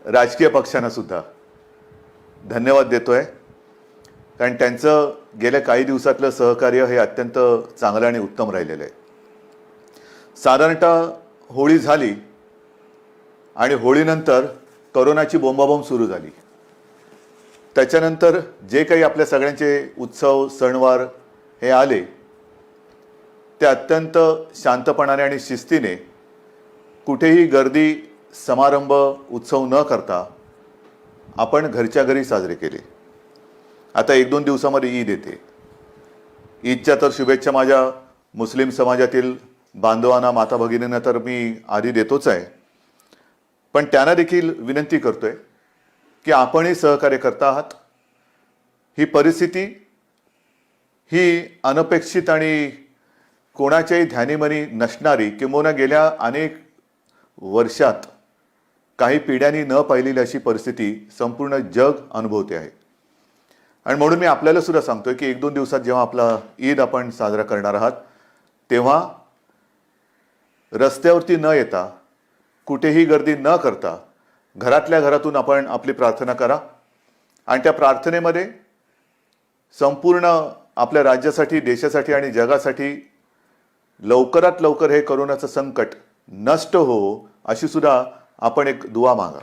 राजकीय पक्षांना सुद्धा धन्यवाद देतोय, कारण त्यांचं गेल्या काही दिवसातलं सहकार्य हे अत्यंत चांगलं आणि उत्तम राहिलेलं आहे. साधारणतः होळी झाली आणि होळीनंतर कोरोनाची बोंबाबोंब सुरू झाली. त्याच्यानंतर जे काही आपल्या सगळ्यांचे उत्सव सणवार हे आले ते अत्यंत शांतपणाने आणि शिस्तीने, कुठेही गर्दी समारंभ उत्सव न करता आपण घरच्या घरी साजरे केले. आता 1-2 दिवसामध्ये ईद येते. ईदच्या तर शुभेच्छा माझ्या मुस्लिम समाजातील बांधवांना, माता भगिनींना तर मी आधी देतोच आहे, पण त्यांना देखील विनंती करतोय की आपणही सहकार्य करता आहात. ही परिस्थिती ही अनपेक्षित आणि कोणाच्याही ध्यानीमनी नसणारी, किंबहुना गेल्या अनेक वर्षात काही पिढ्यांनी न पाहिलेली अशी परिस्थिती संपूर्ण जग अनुभवते आहे. आणि म्हणून मी आपल्याला सुद्धा सांगतोय की 1-2 दिवसात जेव्हा आपला ईद आपण साजरा करणार आहात, तेव्हा रस्त्यावरती न येता, कुठेही गर्दी न करता, घरातल्या घरातून आपण आपली प्रार्थना करा. आणि त्या प्रार्थनेमध्ये संपूर्ण आपल्या राज्यासाठी, देशासाठी आणि जगासाठी लवकरात लवकर हे कोरोनाचं संकट नष्ट हो, अशी सुद्धा आपण एक दुआ मागा.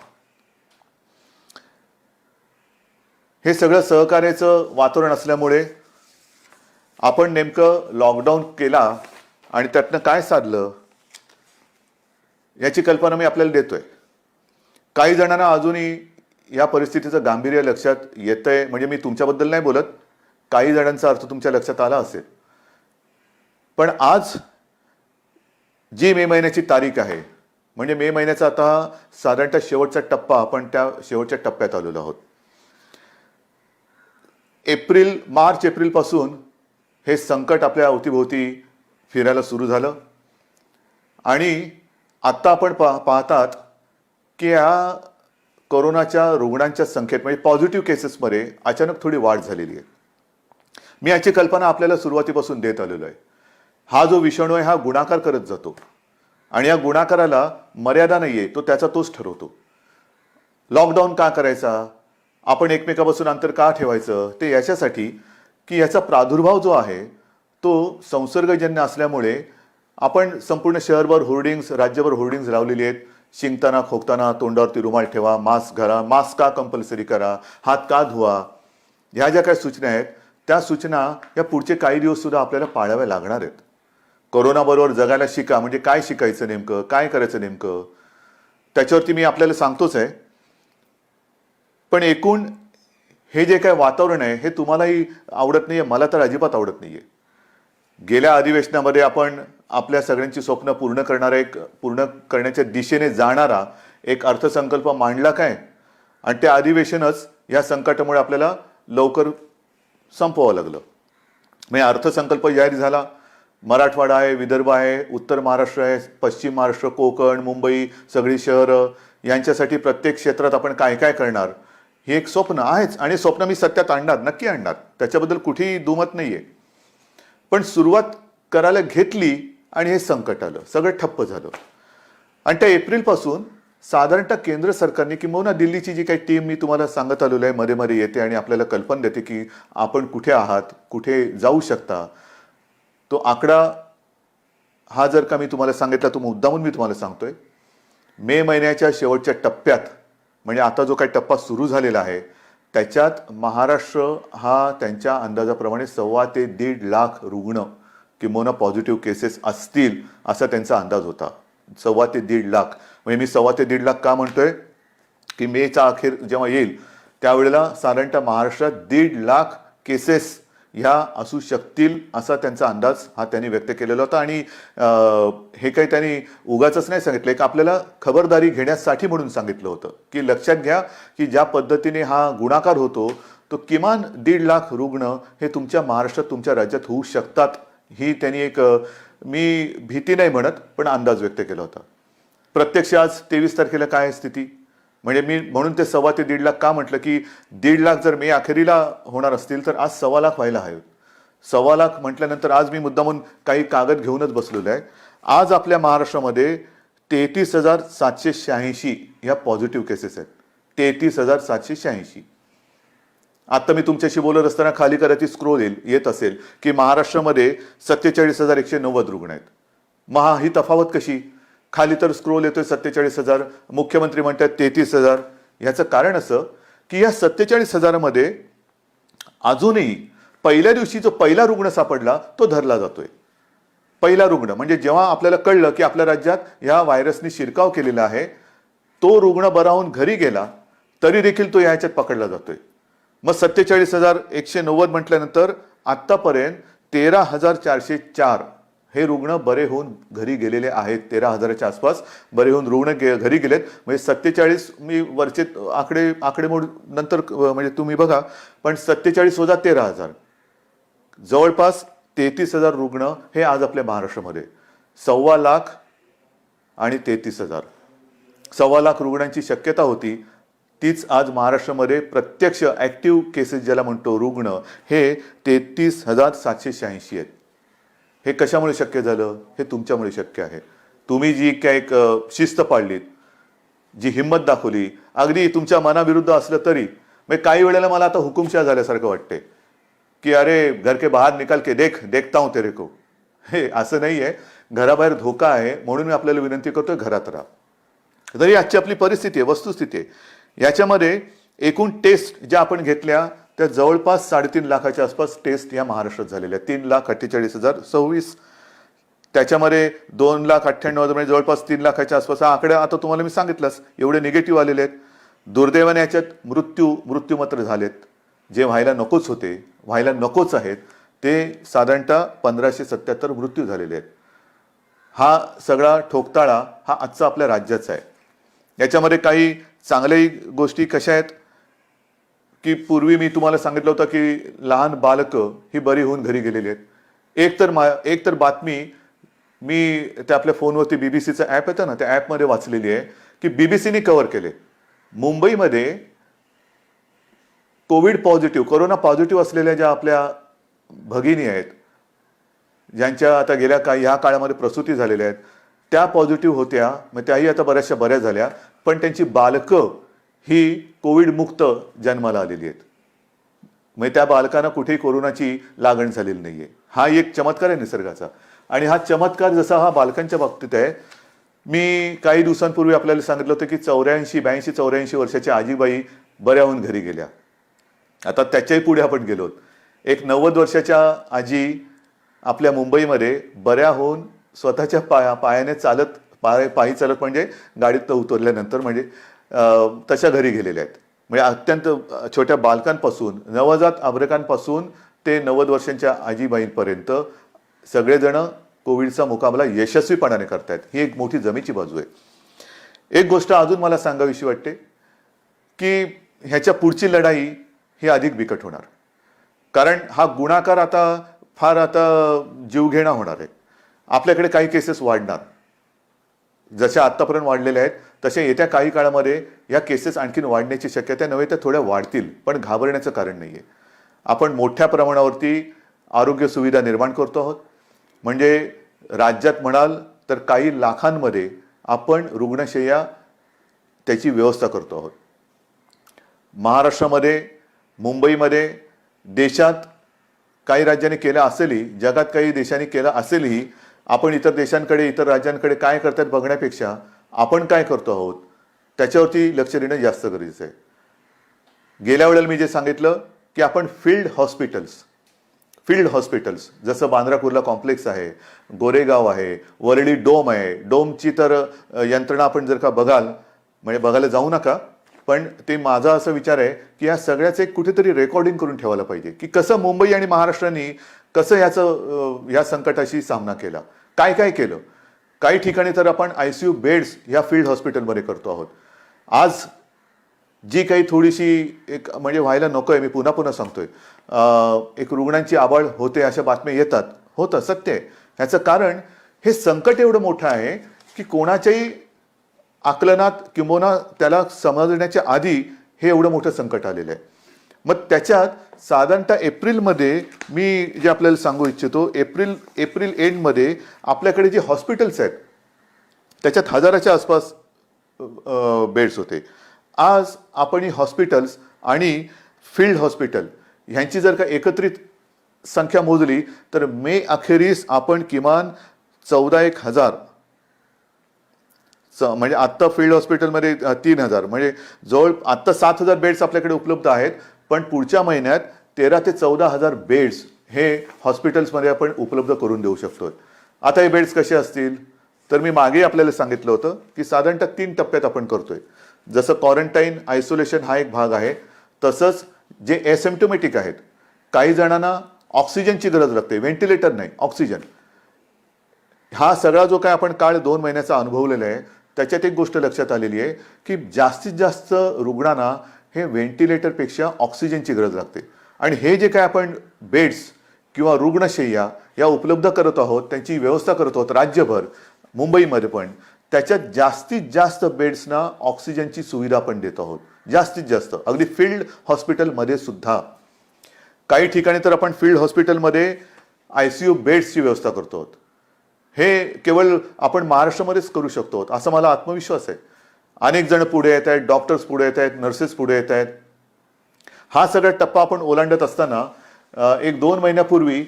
हे सगळं सहकार्याचं वातावरण असल्यामुळे आपण नेमकं लॉकडाऊन केला आणि त्यातनं काय साधलं याची कल्पना मी आपल्याला देतोय. काही जणांना अजूनही या परिस्थितीचं गांभीर्य लक्षात येतंय, म्हणजे मी तुमच्याबद्दल नाही बोलत, काही जणांचा अर्थ तुमच्या लक्षात आला असेल. पण आज जी मे महिन्याची तारीख आहे, म्हणजे मे महिन्याचा आता साधारणतः शेवटचा टप्पा, आपण त्या शेवटच्या टप्प्यात आलेलो आहोत. मार्च एप्रिल पासून हे संकट आपल्या अवतीभोवती फिरायला सुरू झालं आणि आत्ता आपण पाहतात की या कोरोनाच्या रुग्णांच्या संख्येत, म्हणजे पॉझिटिव्ह केसेसमध्ये अचानक थोडी वाढ झालेली आहे. मी याची कल्पना आपल्याला सुरुवातीपासून देत आलेलो आहे. हा जो विषाणू आहे हा गुणाकार करत जातो आणि या गुणाकाराला मर्यादा नाही आहे, तो त्याचा तोच ठरवतो. लॉकडाऊन का करायचा, आपण एकमेकापासून अंतर का ठेवायचं, ते याच्यासाठी की याचा प्रादुर्भाव जो आहे तो संसर्गजन्य असल्यामुळे आपण संपूर्ण शहरभर होर्डिंग्स, राज्यभर होर्डिंग्स लावलेली आहेत. शिंकताना खोकताना तोंडावरती रुमाल ठेवा, मास्क घाला, मास्क का कंपल्सरी करा, हात का धुवा, ह्या ज्या काही सूचना आहेत त्या सूचना या पुढचे काही दिवस सुद्धा आपल्याला पाळाव्या लागणार आहेत. कोरोनाबरोबर जगायला शिका, म्हणजे काय शिकायचं नेमकं, काय करायचं नेमकं, त्याच्यावरती मी आपल्याला सांगतोच आहे. पण एकूण हे जे काय वातावरण आहे हे तुम्हालाही आवडत नाहीये, मला तर अजिबात आवडत नाहीये. गेल्या अधिवेशनामध्ये आपण आपल्या सगळ्यांची स्वप्न पूर्ण करण्याच्या दिशेने जाणारा एक अर्थसंकल्प मांडला काय, आणि ते अधिवेशनच या संकटामुळे आपल्याला लवकर संपवावं लागलं. म्हणजे अर्थसंकल्प जाहीर झाला. मराठवाडा आहे, विदर्भ आहे, उत्तर महाराष्ट्र आहे, पश्चिम महाराष्ट्र, कोकण, मुंबई, सगळी शहरं, यांच्यासाठी प्रत्येक क्षेत्रात आपण काय काय करणार हे एक स्वप्न आहेच, आणि स्वप्न मी सत्यात आणणार, नक्की आणणार, त्याच्याबद्दल कुठेही दुमत नाहीये. पण सुरुवात करायला घेतली आणि हे संकट आलं, सगळं ठप्प झालं. आणि त्या एप्रिलपासून साधारणतः केंद्र सरकारने, किंबहुना दिल्लीची जी काही टीम मी तुम्हाला सांगत आलेलो आहे, मध्ये मध्ये येते आणि आपल्याला कल्पना देते की आपण कुठे आहात, कुठे जाऊ शकता, तो आकडा हा जर का मी तुम्हाला सांगितला, तो मुद्दामून मी तुम्हाला सांगतोय. मे महिन्याच्या शेवटच्या टप्प्यात, म्हणजे आता जो काही टप्पा सुरू झालेला आहे त्याच्यात महाराष्ट्र हा त्यांच्या अंदाजाप्रमाणे 1.25 ते 1.5 लाख रुग्ण किंवा पॉझिटिव्ह केसेस असतील असा त्यांचा अंदाज होता. 1.25 ते 1.5 लाख. म्हणजे मी 1.25 ते 1.5 लाख का म्हणतोय की मेचा अखेर जेव्हा येईल त्यावेळेला साधारणतः महाराष्ट्रात 1.5 लाख केसेस ह्या असू शकतील असा त्यांचा अंदाज हा त्यांनी व्यक्त केलेला होता. आणि हे काही त्यांनी उगाचच नाही सांगितलं, एक आपल्याला खबरदारी घेण्यासाठी म्हणून सांगितलं होतं की लक्षात घ्या की ज्या पद्धतीने हा गुणाकार होतो तो किमान 1.5 लाख रुग्ण हे तुमच्या महाराष्ट्रात, तुमच्या राज्यात होऊ शकतात, ही त्यांनी एक, मी भीती नाही म्हणत पण अंदाज व्यक्त केला होता. प्रत्यक्ष आज 23 तारखेला काय स्थिती, म्हणजे मी म्हणून ते 1.25 ते 1.5 लाख का म्हटलं की 1.5 लाख जर मे अखेरीला होणार असतील तर आज 1.25 लाख व्हायला हवे. 1.25 लाख म्हटल्यानंतर आज मी मुद्दामून काही कागद घेऊनच बसलेलो आहे. आज आपल्या महाराष्ट्रामध्ये 33,786 या पॉझिटिव्ह केसेस आहेत. 33,786. आता मी तुमच्याशी बोलत असताना खाली करायची स्क्रोल येत असेल की महाराष्ट्रामध्ये 47,190 रुग्ण आहेत. मग ही तफावत कशी? खाली तर स्क्रोल येतोय 47,000, मुख्यमंत्री म्हणतात 33,000. याचं कारण असं की या 47,000 मध्ये अजूनही पहिल्या दिवशी जो पहिला रुग्ण सापडला तो धरला जातोय. पहिला रुग्ण म्हणजे जेव्हा आपल्याला कळलं की आपल्या राज्यात या व्हायरसने शिरकाव केलेला आहे, तो रुग्ण बरा होऊन घरी गेला तरी देखील तो याच्यात पकडला जातोय. मग 47,190 म्हटल्यानंतर आतापर्यंत 13,404 हे रुग्ण बरे होऊन घरी गेलेले आहेत. 13,000च्या आसपास बरे होऊन रुग्ण घरी गेलेत. म्हणजे 47, मी वरचे आकडेमोड नंतर म्हणजे तुम्ही बघा, पण 47 वजा 13,000 जवळपास 33,000 रुग्ण हे आज आपल्या महाराष्ट्रामध्ये. 1.25 लाख आणि 33,000, 1.25 लाख रुग्णांची शक्यता होती, तीच आज महाराष्ट्रामध्ये प्रत्यक्ष ऍक्टिव्ह केसेस ज्याला म्हणतो रुग्ण हे 33,786 आहेत. हे कशामुळे शक्य झालं? हे तुमच्यामुळे शक्य आहे. तुम्ही जी काय एक शिस्त पाळलीत, जी हिंमत दाखवली, अगदी तुमच्या मनाविरुद्ध असलं तरी, म्हणजे काही वेळेला मला आता हुकुमशाह झाल्यासारखं वाटते की अरे घर के बाहेर निकाल के देखता हूं तेरे को. हे असं नाहीये. घराबाहेर धोका आहे म्हणून मी आपल्याला विनंती करतोय, घरात राहा. तरी आजची आपली परिस्थिती आहे, वस्तुस्थिती आहे. याच्यामध्ये एकूण टेस्ट ज्या आपण घेतल्या त्या जवळपास 3.5 लाखाच्या आसपास टेस्ट या महाराष्ट्रात झालेल्या. 3,48,026. त्याच्यामध्ये 2,98,000 म्हणजे जवळपास 3 लाखाच्या आसपास हा आकडा आता तुम्हाला मी सांगितलंच. एवढे निगेटिव्ह आलेले आहेत. दुर्दैवाने याच्यात मृत्यू मात्र झालेत, जे व्हायला नकोच होते, व्हायला नकोच आहेत, ते साधारणतः 1,577 मृत्यू झालेले आहेत. हा सगळा ठोकताळा हा आजचा आपल्या राज्याचा आहे. याच्यामध्ये काही चांगल्याही गोष्टी कशा आहेत की पूर्वी मी तुम्हाला सांगितलं होतं की लहान बालकं ही बरी होऊन घरी गेलेली आहेत. एक तर बातमी मी त्या आपल्या फोनवरती बीबीसीचं ॲप येतं ना, त्या ॲपमध्ये वाचलेली आहे की बीबीसीने कव्हर केले. मुंबईमध्ये कोरोना पॉझिटिव्ह असलेल्या ज्या आपल्या भगिनी आहेत, ज्यांच्या आता गेल्या ह्या काळामध्ये प्रसूती झालेल्या आहेत, त्या पॉझिटिव्ह होत्या. मग त्याही आता बऱ्याचशा बऱ्या झाल्या, पण त्यांची बालकं ही कोविड मुक्त जन्माला आलेली आहेत. म्हणजे त्या बालकांना कुठेही कोरोनाची लागण झालेली नाहीये. हा एक चमत्कार आहे निसर्गाचा. आणि हा चमत्कार जसा हा बालकांच्या बाबतीत आहे, मी काही दिवसांपूर्वी आपल्याला सांगितलं होतं की 82 वर्षाच्या आजीबाई बऱ्या होऊन घरी गेल्या. आता त्याच्याही पुढे आपण गेलो. एक 90 वर्षाच्या आजी आपल्या मुंबईमध्ये बऱ्या होऊन स्वतःच्या पायाने पायी चालत म्हणजे गाडीतनं उतरल्यानंतर म्हणजे तशा घरी गेलेल्या आहेत. म्हणजे अत्यंत छोट्या बालकांपासून, नवजात आब्रकांपासून ते 90 वर्षांच्या आजीबाईंपर्यंत सगळेजण कोविडचा मुकाबला यशस्वीपणाने करतायत. ही एक मोठी जमेची बाजू आहे. एक गोष्ट अजून मला सांगावीशी वाटते की ह्याच्या पुढची लढाई ही अधिक बिकट होणार. कारण हा गुणाकार आता जीवघेणा होणार आहे. आपल्याकडे काही केसेस वाढणार, जशा आतापर्यंत वाढलेल्या आहेत तशा येत्या काही काळामध्ये या केसेस आणखीन वाढण्याची शक्यता नव्हे तर थोड्या वाढतील. पण घाबरण्याचं कारण नाहीये. आपण मोठ्या प्रमाणावरती आरोग्य सुविधा निर्माण करतो आहोत. म्हणजे राज्यात म्हणाल तर काही लाखांमध्ये आपण रुग्णशय्या त्याची व्यवस्था करतो आहोत. महाराष्ट्रामध्ये, मुंबईमध्ये, देशात काही राज्यांनी केलं असेलही, जगात काही देशांनी केलं असेलही, आपण इतर देशांकडे, इतर राज्यांकडे काय करतात बघण्यापेक्षा आपण काय करतो आहोत त्याच्यावरती लक्ष देणं जास्त गरजेचं आहे. गेल्या वेळेला मी जे सांगितलं की आपण फील्ड हॉस्पिटल्स जसं बांद्रा कुर्ला कॉम्प्लेक्स आहे, गोरेगाव आहे, वरळी डोम आहे. डोमची तर यंत्रणा आपण जर का म्हणजे बघायला जाऊ नका, पण ते माझा असा विचार आहे की या सगळ्याचं एक कुठेतरी रेकॉर्डिंग करून ठेवायला पाहिजे की कसं मुंबई आणि महाराष्ट्राने कसं ह्या संकटाशी सामना केला, काय काय केलं. काही ठिकाणी तर आपण ICU बेड्स या फील्ड हॉस्पिटलमध्ये करतो आहोत. आज जी काही थोडीशी एक म्हणजे व्हायला नको आहे, मी पुन्हा सांगतोय, एक रुग्णांची आबाळ होते अशा बातम्या येतात, होतं, सत्य आहे. ह्याचं कारण हे संकट एवढं मोठं आहे की कोणाच्याही आकलनात किंबहुना त्याला समजण्याच्या आधी हे एवढं मोठं संकट आलेलं आहे. मग त्याच्यात साधारणतः एप्रिलमध्ये मी जे आपल्याला सांगू इच्छितो, एप्रिल एंडमध्ये आपल्याकडे जे हॉस्पिटल्स आहेत त्याच्यात 1000च्या आसपास बेड्स होते. आज आपण ही हॉस्पिटल्स आणि फील्ड हॉस्पिटल ह्यांची जर का एकत्रित संख्या मोजली तर मे अखेरीस आपण किमान 14,000 म्हणजे आत्ता फील्ड हॉस्पिटलमध्ये 3,000 म्हणजे जवळ आत्ता 7,000 बेड्स आपल्याकडे उपलब्ध आहेत, पण पुढच्या महिन्यात 13,000 ते 14,000 बेड्स हे हॉस्पिटल्समध्ये आपण उपलब्ध करून देऊ शकतो. आता हे बेड्स कसे असतील तर मी मागे आपल्याला सांगितलं होतं की साधारणतः 3 टप्प्यात आपण करतोय. जसं क्वारंटाईन आयसोलेशन हा एक भाग आहे, तसंच जे एसिम्प्टोमॅटिक आहेत, काही जणांना ऑक्सिजनची गरज लागते, व्हेंटिलेटर नाही, ऑक्सिजन. हा सगळा जो काय आपण काळ 2 महिन्याचा अनुभवलेला आहे त्याच्यात एक गोष्ट लक्षात आलेली आहे की जास्तीत जास्त रुग्णांना हे व्हेंटिलेटरपेक्षा ऑक्सिजनची गरज लागते. आणि हे जे काय आपण बेड्स किंवा रुग्णशय्या या उपलब्ध करत आहोत, त्यांची व्यवस्था करत आहोत राज्यभर, मुंबईमध्ये पण, त्याच्यात जास्तीत जास्त बेड्सना ऑक्सिजनची सुविधा आपण देत आहोत. जास्तीत जास्त अगदी फील्ड हॉस्पिटलमध्ये सुद्धा. काही ठिकाणी तर आपण फील्ड हॉस्पिटलमध्ये ICU बेड्सची व्यवस्था करतो आहोत. हे केवळ आपण महाराष्ट्रामध्येच करू शकतो असा मला आत्मविश्वास आहे. अनेक जण पुढे येत आहेत, डॉक्टर्स पुढे येत आहेत, नर्सेस पुढे येत आहेत. हा सगळा टप्पा आपण ओलांडत असताना 1-2 महिन्यापूर्वी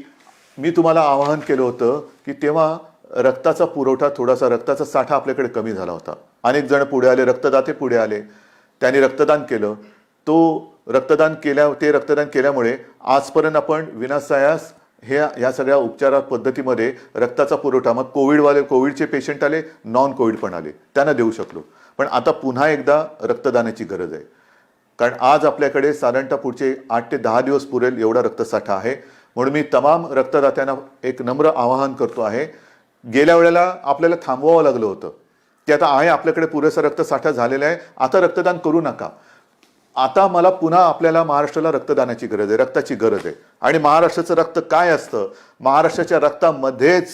मी तुम्हाला आवाहन केलं होतं की तेव्हा रक्ताचा पुरवठा, थोडासा रक्ताचा साठा आपल्याकडे कमी झाला होता. अनेक जण पुढे आले, रक्तदाते पुढे आले, त्यांनी रक्तदान केलं. ते रक्तदान केल्यामुळे आजपर्यंत आपण विनासायास ह्या सगळ्या उपचार पद्धतीमध्ये रक्ताचा पुरवठा, मग कोविडचे पेशंट आले, नॉन कोविड पण आले, त्यांना देऊ शकलो. पण आता पुन्हा एकदा रक्तदानाची गरज आहे. कारण आज आपल्याकडे साधारणतः पुढचे 8 ते 10 दिवस पुरेल एवढा रक्तसाठा आहे. म्हणून मी तमाम रक्तदात्यांना एक नम्र आवाहन करतो आहे. गेल्या वेळेला आपल्याला थांबवावं लागलं होतं की आता आहे आपल्याकडे पुरेसा रक्तसाठा झालेला आहे, आता रक्तदान करू नका. आता मला पुन्हा आपल्याला महाराष्ट्राला रक्तदानाची गरज आहे, रक्ताची गरज आहे. आणि महाराष्ट्राचं रक्त काय असतं, महाराष्ट्राच्या रक्तामध्येच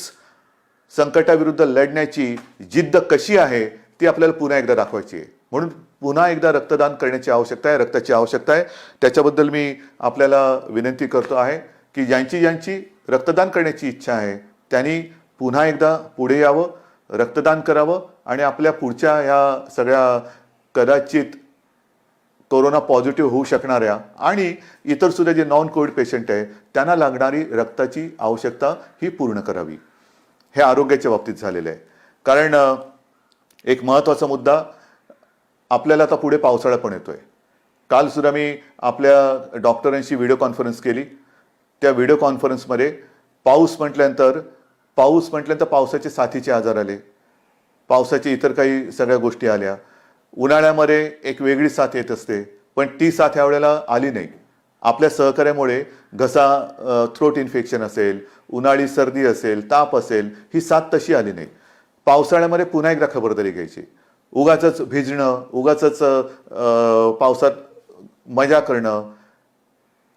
संकटाविरुद्ध लढण्याची जिद्द कशी आहे ती आपल्याला पुन्हा एकदा दाखवायची आहे. म्हणून पुन्हा एकदा रक्तदान करण्याची आवश्यकता आहे, रक्ताची आवश्यकता आहे. त्याच्याबद्दल मी आपल्याला विनंती करतो आहे की ज्यांची रक्तदान करण्याची इच्छा आहे त्यांनी पुन्हा एकदा पुढे यावं, रक्तदान करावं आणि आपल्या पुढच्या ह्या सगळ्या कदाचित कोरोना पॉझिटिव्ह होऊ शकणाऱ्या आणि इतर सुद्धा जे नॉन कोविड पेशंट आहे त्यांना लागणारी रक्ताची आवश्यकता ही पूर्ण करावी. हे आरोग्याच्या बाबतीत झालेलं आहे. कारण एक महत्त्वाचा मुद्दा, आपल्याला आता पुढे पावसाळा पण येतोय. काल सुद्धा मी आपल्या डॉक्टरांशी व्हिडिओ कॉन्फरन्स केली. त्या व्हिडिओ कॉन्फरन्समध्ये पाऊस म्हटल्यानंतर पावसाचे साथीचे आजार आले, पावसाची इतर काही सगळ्या गोष्टी आल्या. उन्हाळ्यामध्ये एक वेगळी साथ येत असते, पण ती साथ यावेळेला आली नाही. आपल्या सहकार्यामुळे थ्रोट इन्फेक्शन असेल, उन्हाळी सर्दी असेल, ताप असेल, ही साथ तशी आली नाही. पावसाळ्यामध्ये पुन्हा एकदा खबरदारी घ्यायची. उगाचच भिजणं, उगाचच पावसात मजा करणं,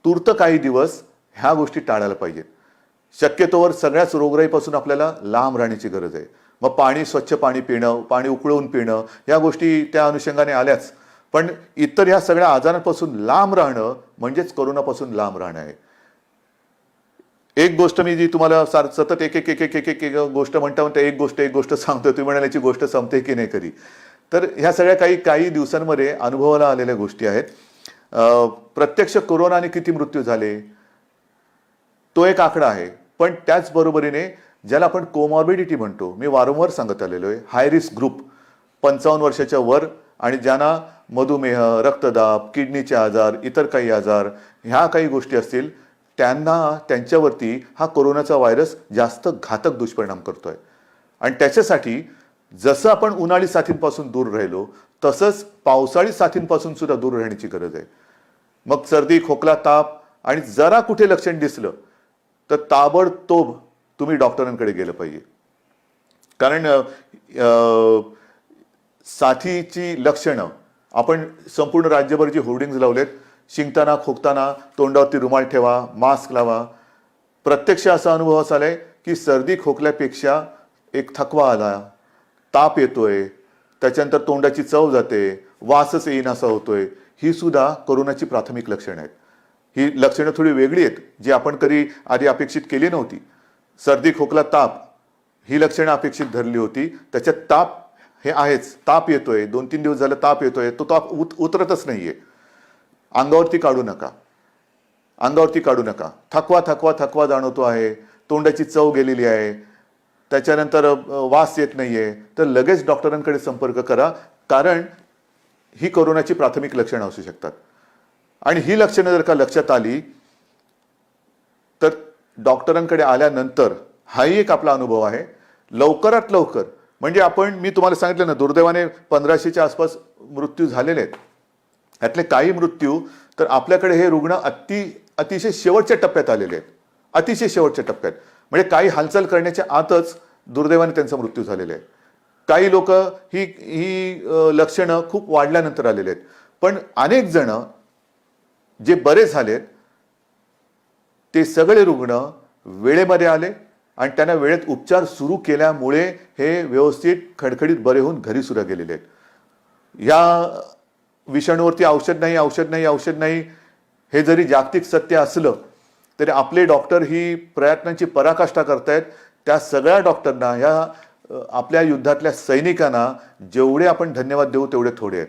तूर्त काही दिवस ह्या गोष्टी टाळायला पाहिजेत. शक्यतोवर सगळ्याच रोगराईपासून आपल्याला लांब राहण्याची गरज आहे. मग स्वच्छ पाणी पिणं, पाणी उकळून पिणं, या गोष्टी त्या अनुषंगाने आल्याच. पण इतर ह्या सगळ्या आजारांपासून लांब राहणं म्हणजेच कोरोनापासून लांब राहणं आहे. एक गोष्ट मी जी तुम्हाला सतत एक गोष्ट म्हणता एक गोष्ट सांगतो, तुम्ही म्हणाल याची गोष्ट संपते की नाही कधी. तर ह्या सगळ्या काही दिवसांमध्ये अनुभवाला आलेल्या गोष्टी आहेत. प्रत्यक्ष कोरोनाने किती मृत्यू झाले तो एक आकडा आहे, पण त्याचबरोबरीने ज्याला आपण कोमॉर्बिडिटी म्हणतो, मी वारंवार सांगत आलेलो आहे, हाय रिस्क ग्रुप 55 वर्षाच्या वर आणि ज्यांना मधुमेह, रक्तदाब, किडनीचे आजार, इतर काही आजार, ह्या काही गोष्टी असतील, त्यांच्यावरती हा कोरोनाचा व्हायरस जास्त घातक दुष्परिणाम करतोय. आणि त्याच्यासाठी जसं आपण उन्हाळी साथींपासून दूर राहिलो तसंच पावसाळी साथींपासून सुद्धा दूर राहण्याची गरज आहे. मग सर्दी, खोकला, ताप आणि जरा कुठे लक्षण दिसलं तर ताबडतोब तुम्ही डॉक्टरांकडे गेलं पाहिजे. कारण साथीची लक्षणं आपण संपूर्ण राज्यभर जी होर्डिंग्ज लावलेत, शिंकताना, खोकताना तोंडावरती रुमाल ठेवा, मास्क लावा. प्रत्यक्ष असा अनुभव असा आलाय की सर्दी खोकल्यापेक्षा एक थकवा आला, ताप येतोय, त्याच्यानंतर तोंडाची चव जाते, वासच येईनासा होतोय, ही सुद्धा कोरोनाची प्राथमिक लक्षणं आहेत. ही लक्षणं थोडी वेगळी आहेत जी आपण कधी आधी अपेक्षित केली नव्हती. सर्दी, खोकला, ताप ही लक्षणं अपेक्षित धरली होती, त्याच्यात ताप हे आहेच. ताप येतोय, 2-3 दिवस झालं ताप येतोय, तो ताप उतरतच नाहीये. अंगावरती काढू नका, अंगावरती काढू नका. थकवा थकवा थकवा जाणवतो आहे, तोंडाची चव गेलेली आहे, त्याच्यानंतर वास येत नाहीये, तर लगेच डॉक्टरांकडे संपर्क करा. कारण ही कोरोनाची प्राथमिक लक्षणं असू शकतात. आणि ही लक्षणं जर का लक्षात आली तर डॉक्टरांकडे आल्यानंतर हाही एक आपला अनुभव आहे, लवकरात लवकर, म्हणजे मी तुम्हाला सांगितलं ना, दुर्दैवाने 1500च्या आसपास मृत्यू झालेले आहेत. यातले काही मृत्यू तर आपल्याकडे हे रुग्ण अतिशय शेवटच्या टप्प्यात आलेले आहेत, अतिशय शेवटच्या टप्प्यात. म्हणजे काही हालचाल करण्याच्या आतच दुर्दैवाने त्यांचा मृत्यू झालेला आहे. काही लोक ही लक्षणं खूप वाढल्यानंतर आलेले आहेत. पण अनेक जण जे बरे झालेत ते सगळे रुग्ण वेळेमध्ये आले आणि त्यांना वेळेत उपचार सुरू केल्यामुळे हे व्यवस्थित खडखडीत बरे होऊन घरी सुद्धा गेलेले आहेत. या विषाणूवरती औषध नाही, औषध नाही, औषध नाही, हे जरी जागतिक सत्य असलं तरी आपले डॉक्टर ही प्रयत्नांची पराकाष्ठा करतायत. त्या सगळ्या डॉक्टरना, ह्या आपल्या युद्धातल्या सैनिकांना जेवढे आपण धन्यवाद देऊ तेवढे थोडे आहेत.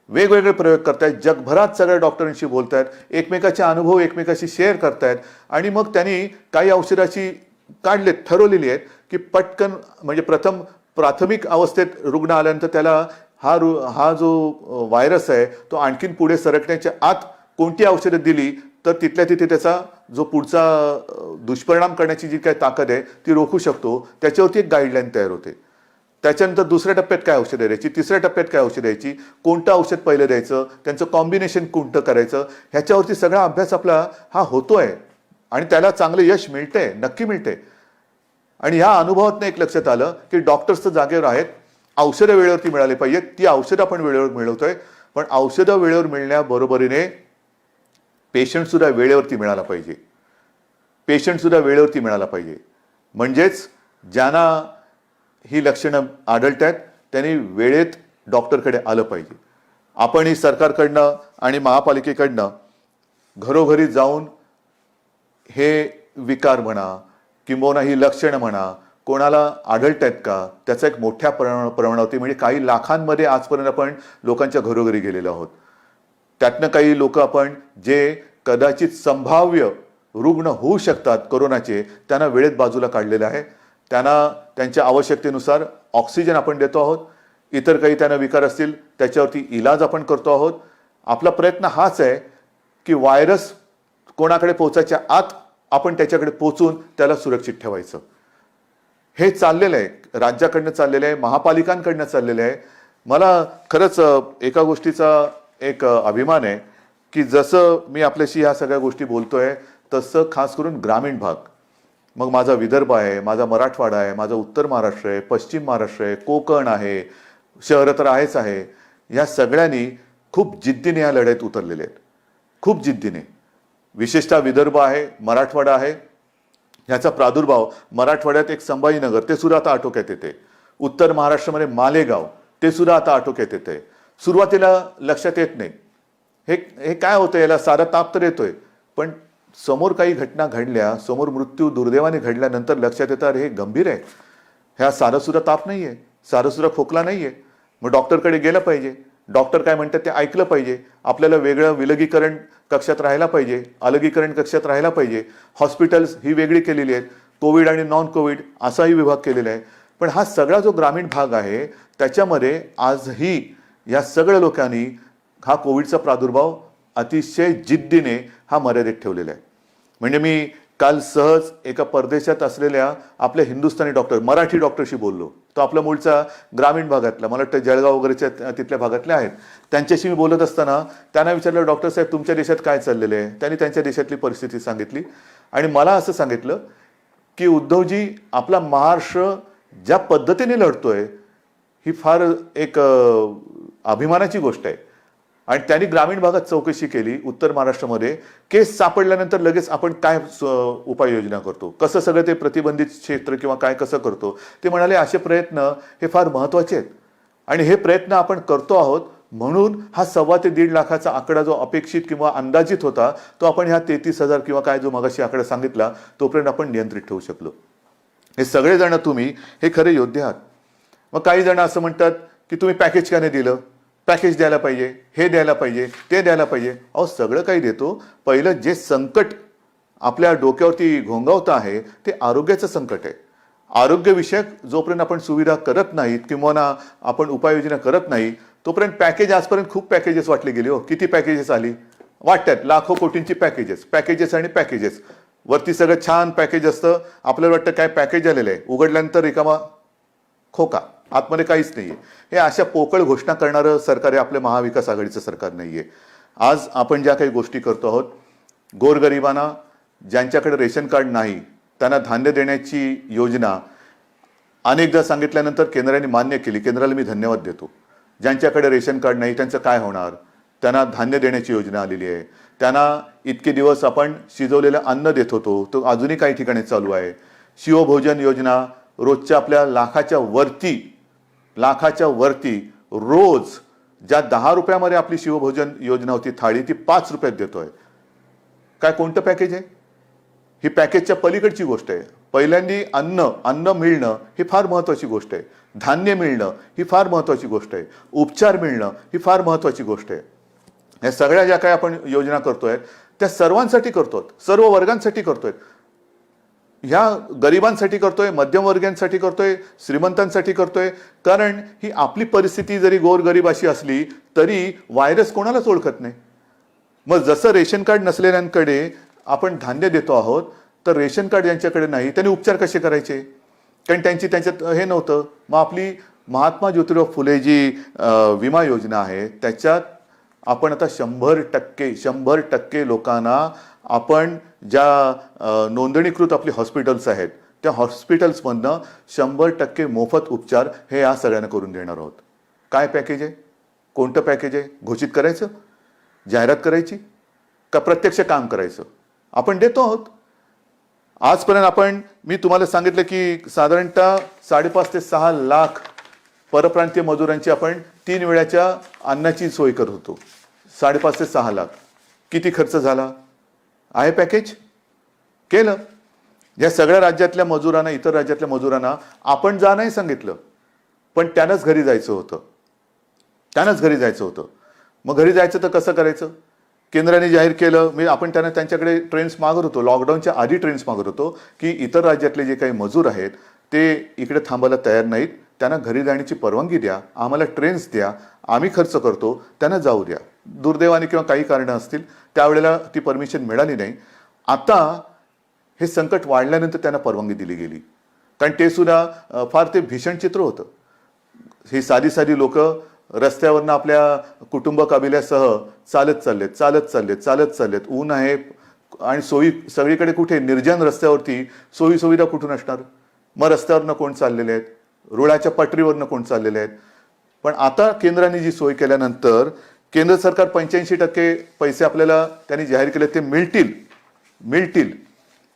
वेगवेगळे प्रयोग करतायत, जगभरात सगळ्या डॉक्टरांशी बोलतायत, एकमेकाचे अनुभव एकमेकाशी शेअर करतायत. आणि मग त्यांनी काही औषधाची ठरवलेली आहेत की पटकन, म्हणजे प्राथमिक अवस्थेत रुग्ण आल्यानंतर त्याला हा जो व्हायरस आहे तो आणखीन पुढे सरकण्याच्या आत कोणती औषधं दिली तर तिथल्या तिथे त्याचा जो पुढचा दुष्परिणाम करण्याची जी काही ताकद आहे ती रोखू शकतो. त्याच्यावरती एक गाईडलाईन तयार होते. त्याच्यानंतर दुसऱ्या टप्प्यात काय औषधं द्यायची, तिसऱ्या टप्प्यात काय औषध द्यायची, कोणतं औषध पहिलं द्यायचं, त्यांचं कॉम्बिनेशन कोणतं करायचं, ह्याच्यावरती सगळा अभ्यास आपला हा होतोय आणि त्याला चांगलं यश मिळतंय, नक्की मिळतंय. आणि ह्या अनुभवातनं एक लक्षात आलं की डॉक्टर्स तर जागेवर आहेत, औषधं वेळेवरती मिळाली पाहिजेत. ती औषधं आपण वेळेवर मिळवतोय, पण औषधं वेळेवर मिळण्याबरोबरीने पेशंट सुद्धा वेळेवरती मिळाला पाहिजे. पेशंट सुद्धा वेळेवरती मिळाला पाहिजे. म्हणजेच ज्यांना ही लक्षणं आढळत आहेत त्यांनी वेळेत डॉक्टरकडे आलं पाहिजे. आपणही सरकारकडनं आणि महापालिकेकडनं घरोघरी जाऊन हे विकार म्हणा किंबहुना ही लक्षणं म्हणा कोणाला आढळत आहेत का त्याचा एक मोठ्या प्रमाणावरती, म्हणजे काही लाखांमध्ये आजपर्यंत आपण लोकांच्या घरोघरी गेलेलो आहोत. त्यातनं काही लोक आपण जे कदाचित संभाव्य रुग्ण होऊ शकतात कोरोनाचे त्यांना वेळेत बाजूला काढलेलं आहे. त्यांना त्यांच्या आवश्यकतेनुसार ऑक्सिजन आपण देतो आहोत. इतर काही त्यांना विकार असतील त्याच्यावरती इलाज आपण करतो आहोत. आपला प्रयत्न हाच आहे की व्हायरस कोणाकडे पोहोचायच्या आत आपण त्याच्याकडे पोहोचून त्याला सुरक्षित ठेवायचं. हे चाललेलं आहे, राज्याकडनं चाललेलं आहे, महापालिकांकडनं चाललेलं आहे. मला खरंच एका गोष्टीचा एक अभिमान आहे की जसं मी आपल्याशी ह्या सगळ्या गोष्टी बोलतोय तसं खास करून ग्रामीण भाग, मग माझा विदर्भ आहे, माझा मराठवाडा आहे, माझा उत्तर महाराष्ट्र आहे, पश्चिम महाराष्ट्र आहे, कोकण आहे, शहरं तर आहेच आहे, या सगळ्यांनी खूप जिद्दीने या लढाईत उतरलेले आहेत, खूप जिद्दीने. विशेषतः विदर्भ आहे, मराठवाडा आहे, ह्याचा प्रादुर्भाव मराठवाड्यात एक संभाजीनगर ते सुद्धा आता आटोक्यात येते. उत्तर महाराष्ट्रामध्ये मालेगाव ते सुद्धा आता आटोक्यात येते. सुरुवातीला लक्षात येत नाही हे काय होतं, याला सारा ताप तर येतोय, पण समोर काही घटना घडल्या, समोर मृत्यू दुर्दैवाने घडल्यानंतर लक्षात येतं अरे हे गंभीर आहे, ह्या सारं सुद्धा ताप नाहीये, सारं सुद्धा खोकला नाहीये. मग डॉक्टरकडे गेलं पाहिजे, डॉक्टर काय म्हणतात ते ऐकलं पाहिजे. आपल्याला वेगळं विलगीकरण कक्षात राहायला पाहिजे, अलगीकरण कक्षात राहायला पाहिजे. हॉस्पिटल्स ही वेगळी केलेली आहेत, कोविड आणि नॉन कोविड असाही विभाग केलेला आहे. पण हा सगळा जो ग्रामीण भाग आहे त्याच्यामध्ये आजही या सगळ्या लोकांनी हा कोविडचा प्रादुर्भाव अतिशय जिद्दीने हा मर्यादित ठेवलेला आहे. म्हणजे मी काल सहज एका परदेशात असलेल्या आपल्या हिंदुस्थानी डॉक्टर, मराठी डॉक्टरशी बोललो. तो आपला मूळचा ग्रामीण भागातला, मला वाटतं जळगाव वगैरेच्या तिथल्या भागातले आहेत. त्यांच्याशी मी बोलत असताना त्यांना विचारलं, डॉक्टर साहेब तुमच्या देशात काय चाललेलं आहे. त्यांनी त्यांच्या देशातली परिस्थिती सांगितली आणि मला असं सांगितलं की उद्धवजी, आपला महाराष्ट्र ज्या पद्धतीने लढतोय ही फार एक अभिमानाची गोष्ट आहे. आणि त्यांनी ग्रामीण भागात चौकशी केली, उत्तर महाराष्ट्रामध्ये केस सापडल्यानंतर लगेच आपण काय उपाययोजना करतो, कसं सगळं ते प्रतिबंधित क्षेत्र किंवा काय कसं करतो. ते म्हणाले असे प्रयत्न हे फार महत्त्वाचे आहेत आणि हे प्रयत्न आपण करतो आहोत, म्हणून हा 1.25 ते 1.5 लाखाचा आकडा जो अपेक्षित किंवा अंदाजित होता तो आपण ह्या 33,000 किंवा काय जो मगाशी आकडा सांगितला तोपर्यंत आपण नियंत्रित ठेवू शकलो. हे सगळेजण तुम्ही हे खरे योद्धे आहात. मग काही जण असं म्हणतात की तुम्ही पॅकेज का नाही दिलं, पॅकेज द्यायला पाहिजे, हे द्यायला पाहिजे, ते द्यायला पाहिजे. अहो सगळं काही देतो. पहिलं जे संकट आपल्या डोक्यावरती घोंगावतं आहे ते आरोग्याचं संकट आहे. आरोग्यविषयक जोपर्यंत आपण सुविधा करत नाहीत किंवा आपण उपाययोजना करत नाही तोपर्यंत पॅकेज, आजपर्यंत खूप पॅकेजेस वाटली गेली. हो, किती पॅकेजेस आली वाटतात, लाखो कोटींची पॅकेजेस आणि पॅकेजेस. वरती सगळं छान पॅकेज असतं, आपल्याला वाटतं काय पॅकेज आलेलं आहे, उघडल्यानंतर रिकामा खोका, आतमध्ये काहीच नाहीये. हे अशा पोकळ घोषणा करणारं सरकार आहे आपलं महाविकास आघाडीचं सरकार नाहीये. आज आपण ज्या काही गोष्टी करतो आहोत, गोरगरिबांना ज्यांच्याकडे रेशन कार्ड नाही त्यांना धान्य देण्याची योजना अनेकदा सांगितल्यानंतर केंद्राने मान्य केली. केंद्राला मी धन्यवाद देतो. ज्यांच्याकडे रेशन कार्ड नाही त्यांचं काय होणार, त्यांना धान्य देण्याची योजना आलेली आहे. त्यांना इतके दिवस आपण शिजवलेलं अन्न देत होतो, तो अजूनही काही ठिकाणी चालू आहे. शिवभोजन योजना रोजच्या आपल्या लाखाच्या वरती रोज ज्या 10 रुपयामध्ये आपली शिवभोजन योजना होती थाळी, ती 5 रुपयात देतोय. काय कोणतं पॅकेज आहे? ही पॅकेजच्या पलीकडची गोष्ट आहे. पहिल्यांदी अन्न मिळणं ही फार महत्वाची गोष्ट आहे. धान्य मिळणं ही फार महत्वाची गोष्ट आहे. उपचार मिळणं ही फार महत्वाची गोष्ट आहे. या सगळ्या ज्या काही आपण योजना करतोय त्या सर्वांसाठी करतोय, सर्व वर्गांसाठी करतोय. ह्या गरिबांसाठी करतोय, मध्यमवर्गीयांसाठी करतोय, श्रीमंतांसाठी करतोय. कारण ही आपली परिस्थिती जरी गोरगरीब अशी असली तरी व्हायरस कोणालाच ओळखत नाही. मग जसं रेशन कार्ड नसलेल्यांकडे आपण धान्य देतो आहोत, तर रेशन कार्ड ज्यांच्याकडे नाही त्यांनी उपचार कसे करायचे? कारण त्याच्यात हे नव्हतं. मग आपली महात्मा ज्योतिराव फुले जी विमा योजना आहे त्याच्यात आपण आता 100% लोकांना आपण ज्या नोंदणीकृत आपली हॉस्पिटल्स आहेत त्या हॉस्पिटल्समधनं 100% मोफत उपचार हे या सगळ्यांना करून देणार आहोत. काय पॅकेज आहे? कोणतं पॅकेज आहे? घोषित करायचं, जाहिरात करायची का प्रत्यक्ष काम करायचं? आपण देतो आहोत. आजपर्यंत मी तुम्हाला सांगितलं की साधारणतः 5.5 ते 6 लाख परप्रांतीय मजुरांची आपण 3 वेळाच्या अन्नाची सोय करत होतो. 5.5 ते 6 लाख. किती खर्च झाला? आहे पॅकेज केलं. या सगळ्या राज्यातल्या मजुरांना, इतर राज्यातल्या मजुरांना आपण जा नाही सांगितलं, पण त्यानंच घरी जायचं होतं. मग घरी जायचं तर कसं करायचं? केंद्राने जाहीर केलं. आपण त्यांच्याकडे ट्रेन्स मागत होतो, लॉकडाऊनच्या आधी ट्रेन्स मागत होतो की इतर राज्यातले जे काही मजूर आहेत ते इकडे थांबायला तयार नाहीत, त्यांना घरी जाण्याची परवानगी द्या, आम्हाला ट्रेन्स द्या, आम्ही खर्च करतो, त्यांना जाऊ द्या. दुर्दैवाने किंवा काही कारणं असतील त्यावेळेला ती परमिशन मिळाली नाही. आता हे संकट वाढल्यानंतर त्यांना परवानगी दिली गेली. कारण ते सुद्धा फार ते भीषण चित्र होतं. ही साधी लोक रस्त्यावरनं आपल्या कुटुंब कबिल्यासह चालत. ऊन आहे आणि सोयी सगळीकडे, कुठे निर्जन रस्त्यावरती सोयी सुविधा कुठून असणार? मग रस्त्यावरनं कोण चाललेले आहेत, रुळाच्या पटरीवरनं कोण चाललेले आहेत. पण आता केंद्राने जी सोय केल्यानंतर केंद्र सरकार 85% पैसे आपल्याला त्यांनी जाहीर केले ते मिळतील.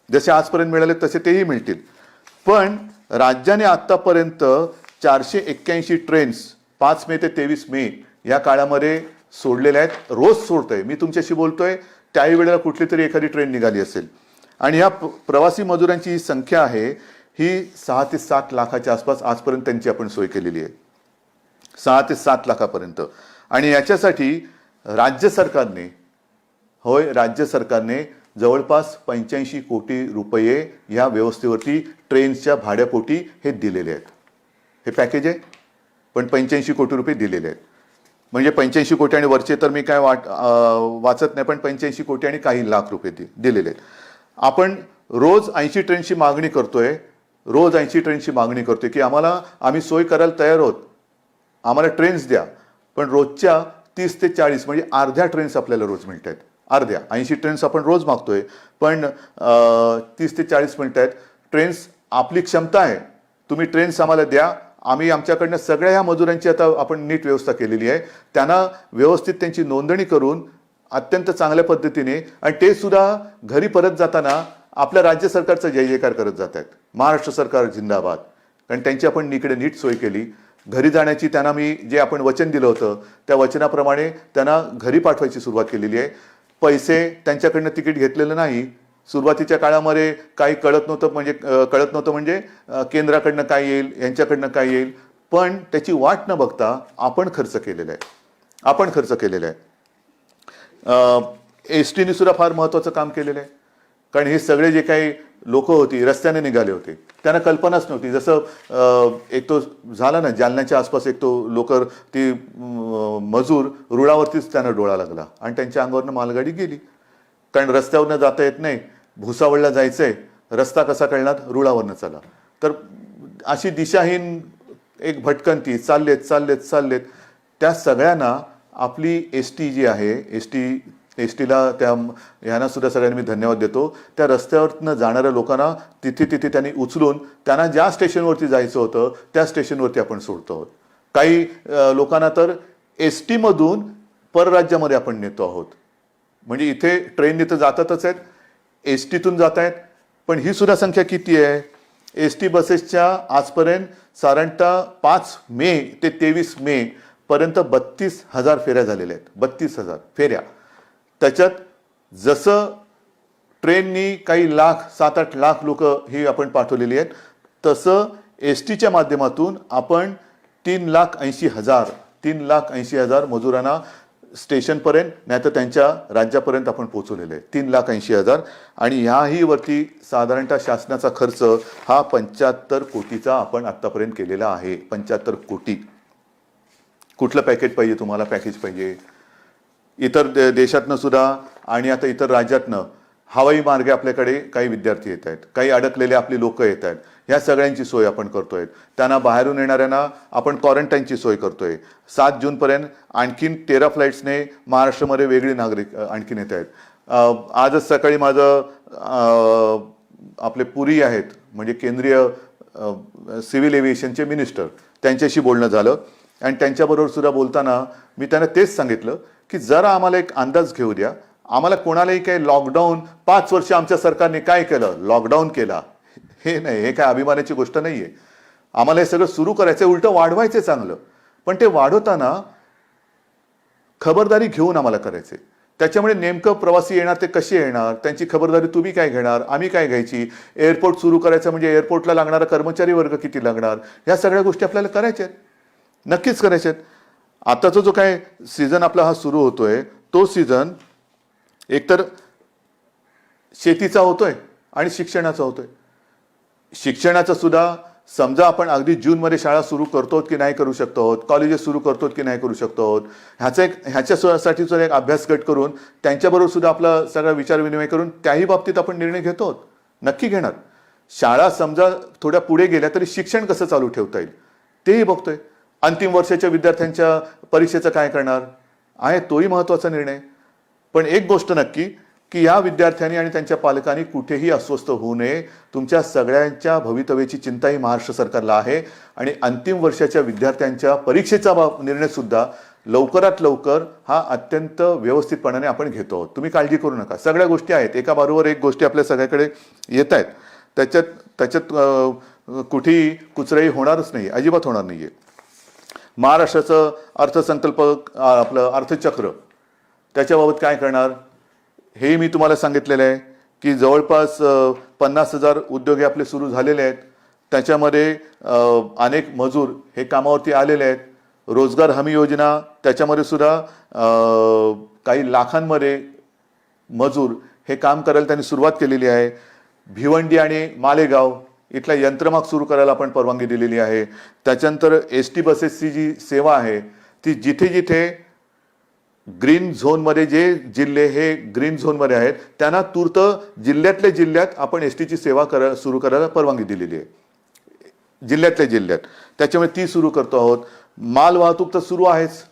जसे आजपर्यंत मिळाले तसे तेही मिळतील. पण राज्याने आतापर्यंत 481 ट्रेन्स 5 मे ते 23 मे या काळामध्ये सोडलेल्या आहेत. रोज सोडतोय. मी तुमच्याशी बोलतोय त्याही वेळेला कुठली तरी एखादी ट्रेन निघाली असेल. आणि या प्रवासी मजुरांची ही संख्या आहे ही 6 ते 7 लाखाच्या आसपास आजपर्यंत त्यांची आपण सोय केलेली आहे. 6 ते 7 लाखापर्यंत. आणि याच्यासाठी राज्य सरकारने जवळपास 85 कोटी रुपये या व्यवस्थेवरती ट्रेन्सच्या भाड्यापोटी हे दिलेले आहेत. हे पॅकेज आहे, पण 85 कोटी रुपये दिलेले आहेत. म्हणजे 85 कोटी आणि वरचे तर मी काय वाचत नाही, पण 85 कोटी आणि काही लाख रुपये दिलेले आहेत. आपण रोज 80 ट्रेनची मागणी करतोय की आम्ही सोय करायला तयार आहोत, आम्हाला ट्रेन्स द्या. पण रोजच्या 30 ते 40 म्हणजे अर्ध्या ट्रेन्स आपल्याला रोज मिळत आहेत. 80 ट्रेन्स आपण रोज मागतोय, पण 30 ते 40 मिळत आहेत. ट्रेन्स आपली क्षमता आहे, तुम्ही ट्रेन्स आम्हाला द्या. आम्ही आमच्याकडनं सगळ्या ह्या मजुरांची आता आपण नीट व्यवस्था केलेली आहे. त्यांना व्यवस्थित त्यांची नोंदणी करून अत्यंत चांगल्या पद्धतीने, आणि ते सुद्धा घरी परत जाताना आपल्या राज्य सरकारचा जय जयकार करत जात आहेत. महाराष्ट्र सरकार जिंदाबाद. कारण त्यांची आपण इकडे नीट सोय केली. घरी जाण्याची त्यांना जे आपण वचन दिलं होतं त्या वचनाप्रमाणे त्यांना घरी पाठवायची सुरुवात केलेली आहे. पैसे त्यांच्याकडनं तिकीट घेतलेलं नाही. सुरुवातीच्या काळामध्ये काही कळत नव्हतं म्हणजे केंद्राकडनं काय येईल, यांच्याकडनं काय येईल. पण त्याची वाट न बघता आपण खर्च केलेला आहे. एस टीने सुद्धा फार महत्त्वाचं काम केलेलं आहे. कारण हे सगळे जे काही लोक होती रस्त्याने निघाले होते त्यांना कल्पनाच नव्हती. जसं एक तो झाला ना जालन्याच्या आसपास, एक तो लोकर ती मजूर रुळावरतीच त्यांना डोळा लागला आणि त्यांच्या अंगावरनं मालगाडी गेली. कारण रस्त्यावरनं जाता येत नाही, भुसावळला जायचंय, रस्ता कसा कळणार, रुळावरनं चला. तर अशी दिशाहीन एक भटकंती चाललेत. त्या सगळ्यांना आपली एस टी जी आहे, एस टीला ह्यांना सुद्धा सगळ्यांनी मी धन्यवाद देतो. त्या रस्त्यावरनं जाणाऱ्या लोकांना तिथे त्यांनी उचलून त्यांना ज्या स्टेशनवरती जायचं होतं त्या स्टेशनवरती आपण सोडतो आहोत. काही लोकांना तर एस टीमधून परराज्यामध्ये आपण नेतो आहोत. म्हणजे इथे ट्रेनने तर जातातच आहेत, एस टीतून जात आहेत. पण ही सुद्धा संख्या किती आहे? एस टी बसेसच्या आजपर्यंत साधारणतः 5 मे ते 23 मे पर्यंत 32,000 फेऱ्या झालेल्या आहेत. 32,000 फेऱ्या. त्याच्यात जसं ट्रेननी काही लाख 7-8 लाख लोक ही आपण पाठवलेली आहेत, तसं एस टीच्या माध्यमातून आपण 3,80,000 मजुरांना स्टेशनपर्यंत नाही तर त्यांच्या राज्यापर्यंत आपण पोहोचवलेले आहे. 3,80,000. आणि ह्याही वरती साधारणतः शासनाचा खर्च हा 75 कोटीचा आपण आतापर्यंत केलेला आहे. 75 कोटी. कुठलं पॅकेज पाहिजे तुम्हाला? पॅकेज पाहिजे इतर देशातनं सुद्धा आणि आता इतर राज्यातनं हवाई मार्गे आपल्याकडे काही विद्यार्थी येत आहेत, काही अडकलेले आपली लोक येत आहेत. ह्या सगळ्यांची सोय आपण करतोय. त्यांना बाहेरून येणाऱ्यांना आपण क्वारंटाईनची सोय करतोय. 7 जूनपर्यंत आणखीन 13 फ्लाईट्सने महाराष्ट्रामध्ये वेगळी नागरिक आणखीन येत आहेत. आजच सकाळी माझं आपले पुरी आहेत म्हणजे केंद्रीय सिव्हिल एव्हिएशनचे मिनिस्टर, त्यांच्याशी बोलणं झालं. आणि त्यांच्याबरोबर सुद्धा बोलताना मी त्यांना तेच सांगितलं की जरा आम्हाला एक अंदाज घेऊ द्या. आम्हाला कोणालाही काही लॉकडाऊन 5 वर्ष आमच्या सरकारने काय केलं? लॉकडाऊन केला. हे नाही, हे काय अभिमानाची गोष्ट नाही आहे. आम्हाला हे सगळं सुरू करायचं, उलटं वाढवायचं चांगलं. पण ते वाढवताना खबरदारी घेऊन आम्हाला करायचे. त्याच्यामुळे नेमकं प्रवासी येणार ते कसे येणार, त्यांची खबरदारी तुम्ही काय घेणार, आम्ही काय घ्यायची. एअरपोर्ट सुरू करायचं म्हणजे एअरपोर्टला लागणारा कर्मचारी वर्ग किती लागणार, ह्या सगळ्या गोष्टी आपल्याला करायच्या आहेत, नक्कीच करायच्या आहेत. आताचा जो काय सीझन आपला हा सुरू होतोय तो सीझन एकतर शेतीचा होतोय आणि शिक्षणाचा होतोय. शिक्षणाचा सुद्धा समजा आपण अगदी जूनमध्ये शाळा सुरू करतो की नाही करू शकतो आहोत, कॉलेजेस सुरू करतो की नाही करू शकतो आहोत, ह्याच्यासाठी सुद्धा एक अभ्यास गट करून त्यांच्याबरोबर सुद्धा आपला सगळा विचारविनिमय करून त्याही बाबतीत आपण निर्णय घेतो आहोत, नक्की घेणार. शाळा समजा थोड्या पुढे गेल्या तरी शिक्षण कसं चालू ठेवता येईल तेही बघतोय. अंतिम वर्षाच्या विद्यार्थ्यांच्या परीक्षेचं काय करणार आहे तोही महत्त्वाचा निर्णय. पण एक गोष्ट नक्की की या विद्यार्थ्यांनी आणि त्यांच्या पालकांनी कुठेही अस्वस्थ होऊ नये. तुमच्या सगळ्यांच्या भवितव्याची चिंता ही महाराष्ट्र सरकारला आहे आणि अंतिम वर्षाच्या विद्यार्थ्यांच्या परीक्षेचा निर्णय सुद्धा लवकरात लवकर हा अत्यंत व्यवस्थितपणाने आपण घेतो आहोत. तुम्ही काळजी करू नका. सगळ्या गोष्टी आहेत, एका बरोबर एक गोष्टी आपल्या सगळ्याकडे येत आहेत. त्याच्यात कुठेही कुचराई होणारच नाही, अजिबात होणार नाहीये. महाराष्ट्राचं अर्थसंकल्प आपलं अर्थचक्र त्याच्याबाबत काय करणार हे मी तुम्हाला सांगितलेलं आहे की जवळपास 50,000 उद्योग आपले सुरू झालेले आहेत. त्याच्यामध्ये अनेक मजूर हे कामावरती आलेले आहेत. रोजगार हमी योजना त्याच्यामध्ये सुद्धा काही लाखांमध्ये मजूर हे काम करायला त्यांनी सुरुवात केलेली आहे. भिवंडी आणि मालेगाव इथला यंत्रमाग सुरू करायला आपण परवानगी दिलेली आहे. त्याच्यानंतर एस टी बसेसची जी सेवा आहे ती जिथे जिथे ग्रीन झोनमध्ये, जे जिल्हे हे ग्रीन झोनमध्ये आहेत त्यांना तूर्त जिल्ह्यातल्या जिल्ह्यात आपण एस टीची सेवा सुरू करायला परवानगी दिलेली आहे, जिल्ह्यातल्या जिल्ह्यात. त्याच्यामुळे ती सुरू करतो आहोत. माल वाहतूक तर सुरू आहेच,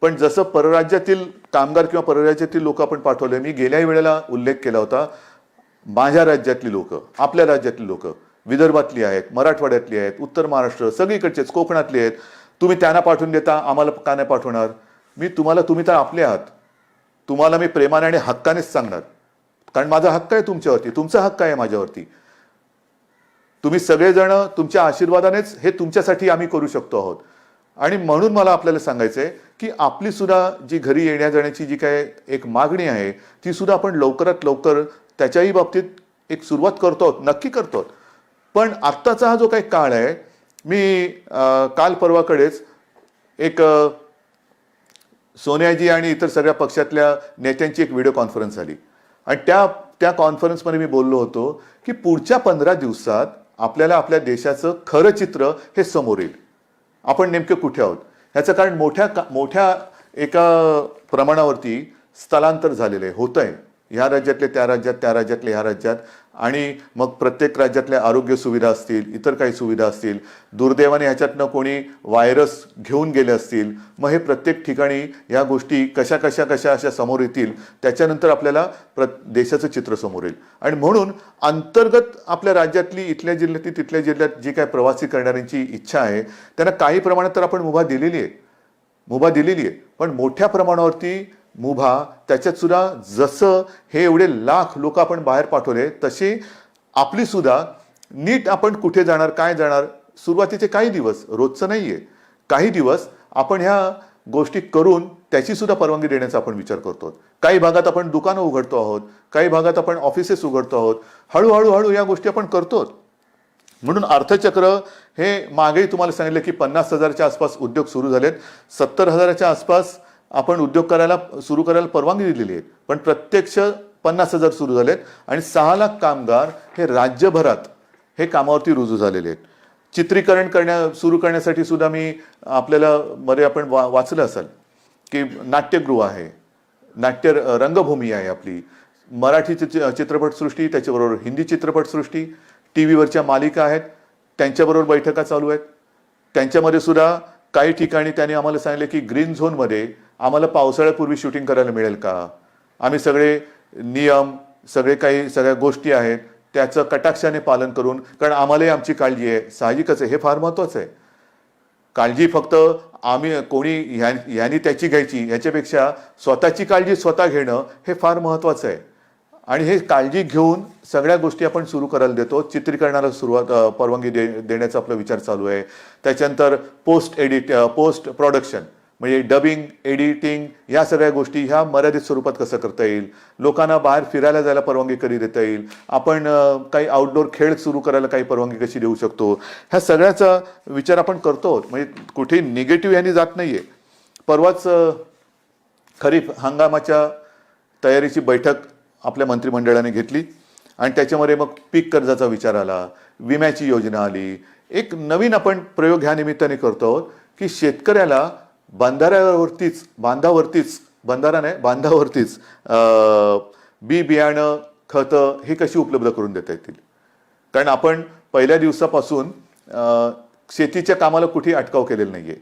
पण जसं परराज्यातील कामगार किंवा परराज्यातील लोक आपण पाठवले, मी गेल्याही वेळेला उल्लेख केला होता, माझ्या राज्यातली लोक, आपल्या राज्यातली लोक, विदर्भातली आहेत, मराठवाड्यातली आहेत, उत्तर महाराष्ट्र सगळीकडचेच, कोकणातली आहेत, तुम्ही त्यांना पाठवून देता, आम्हाला का नाही पाठवणार? तुम्ही तर आपले आहात. तुम्हाला मी प्रेमाने आणि हक्कानेच सांगणार, कारण माझा हक्क आहे तुमच्यावरती, तुमचा हक्क आहे माझ्यावरती. तुम्ही सगळेजण तुमच्या आशीर्वादानेच हे तुमच्यासाठी आम्ही करू शकतो आहोत. आणि म्हणून मला आपल्याला सांगायचंय की आपली सुद्धा जी घरी येण्या जाण्याची जी काय एक मागणी आहे ती सुद्धा आपण लवकरात लवकर त्याच्याही बाबतीत एक सुरुवात करतो आहोत, नक्की करतो आहोत. पण आत्ताचा हा जो काही काळ आहे, मी काल परवाकडेच एक सोनियाजी आणि इतर सगळ्या पक्षातल्या नेत्यांची एक व्हिडिओ कॉन्फरन्स झाली आणि त्या कॉन्फरन्समध्ये मी बोललो होतो की पुढच्या 15 दिवसात आपल्याला आपल्या देशाचं खरं चित्र हे समोर येईल. आपण नेमके कुठे आहोत ह्याचं कारण मोठ्या एका प्रमाणावरती स्थलांतर झालेलं आहे, होत आहे. ह्या राज्यातले त्या राज्यात, त्या राज्यातले ह्या राज्यात, आणि मग प्रत्येक राज्यातल्या आरोग्य सुविधा असतील, इतर काही सुविधा असतील, दुर्दैवाने ह्याच्यातनं कोणी व्हायरस घेऊन गेले असतील, मग हे प्रत्येक ठिकाणी ह्या गोष्टी कशा अशा समोर येतील, त्याच्यानंतर आपल्याला देशाचं चित्र समोर येईल. आणि म्हणून अंतर्गत आपल्या राज्यातली, इथल्या जिल्ह्यातली, तिथल्या जिल्ह्यात जी काय प्रवासी करणाऱ्यांची इच्छा आहे त्यांना काही प्रमाणात तर आपण मुभा दिलेली आहे, पण मोठ्या प्रमाणावरती मुभा त्याच्यात सुद्धा जसं हे एवढे लाख लोक आपण बाहेर पाठवले तशी आपली सुद्धा नीट आपण कुठे जाणार, काय जाणार, सुरुवातीचे काही दिवस, रोजचं नाहीये, काही दिवस आपण ह्या गोष्टी करून त्याची सुद्धा परवानगी देण्याचा आपण विचार करतो. काही भागात आपण दुकानं उघडतो आहोत, काही भागात आपण ऑफिसेस उघडतो आहोत, हळूहळू या गोष्टी आपण करतो. म्हणून अर्थचक्र हे मागेही तुम्हाला सांगितलं की 50,000च्या आसपास उद्योग सुरू झालेत, 70,000च्या आसपास आपण उद्योग सुरू करायला परवानगी दिलेली आहे, पण प्रत्यक्ष 50,000 सुरू झालेत आणि 6 लाख कामगार हे राज्यभरात हे कामावरती रुजू झालेले आहेत. चित्रीकरण सुरू करण्यासाठी सुद्धा मी आपल्याला मध्ये आपण वाचलं असाल की नाट्यगृह आहे, नाट्य रंगभूमी आहे आपली, मराठी चित्रपटसृष्टी, त्याच्याबरोबर हिंदी चित्रपटसृष्टी, टीव्हीवरच्या मालिका आहेत, त्यांच्याबरोबर बैठका चालू आहेत. त्यांच्यामध्ये सुद्धा काही ठिकाणी त्यांनी आम्हाला सांगितले की ग्रीन झोनमध्ये आम्हाला पावसाळ्यापूर्वी शूटिंग करायला मिळेल का, आम्ही सगळे नियम, सगळ्या गोष्टी आहेत त्याचं कटाक्षाने पालन करून, कारण आम्हालाही आमची काळजी आहे, साहजिकच आहे, हे फार महत्त्वाचं आहे. काळजी फक्त आम्ही कोणी ह्यानी त्याची घ्यायची ह्याच्यापेक्षा स्वतःची काळजी स्वतः घेणं हे फार महत्त्वाचं आहे. आणि हे काळजी घेऊन सगळ्या गोष्टी आपण सुरू करायला देतो. चित्रीकरणाला परवानगी देण्याचा आपला विचार चालू आहे. त्याच्यानंतर पोस्ट प्रोडक्शन म्हणजे डबिंग, एडिटिंग, या सगळ्या गोष्टी ह्या मर्यादित स्वरूपात कसं करता येईल, लोकांना बाहेर फिरायला जायला परवानगी कधी देता येईल, आपण काही आउटडोर खेळ सुरू करायला काही परवानगी कशी देऊ शकतो, ह्या सगळ्याचा विचार आपण करतो. म्हणजे कुठेही निगेटिव्ह ह्यानी जात नाहीये. परवाच खरीप हंगामाच्या तयारीची बैठक आपल्या मंत्रिमंडळाने घेतली आणि त्याच्यामध्ये मग पीक कर्जाचा विचार आला, विम्याची योजना आली. एक नवीन आपण प्रयोग ह्या निमित्ताने करतो आहोत की शेतकऱ्याला बांधावरतीच बी बियाणं, खतं ही कशी उपलब्ध करून देता येतील. कारण आपण पहिल्या दिवसापासून शेतीच्या कामाला कुठेही अटकाव केलेला नाहीये,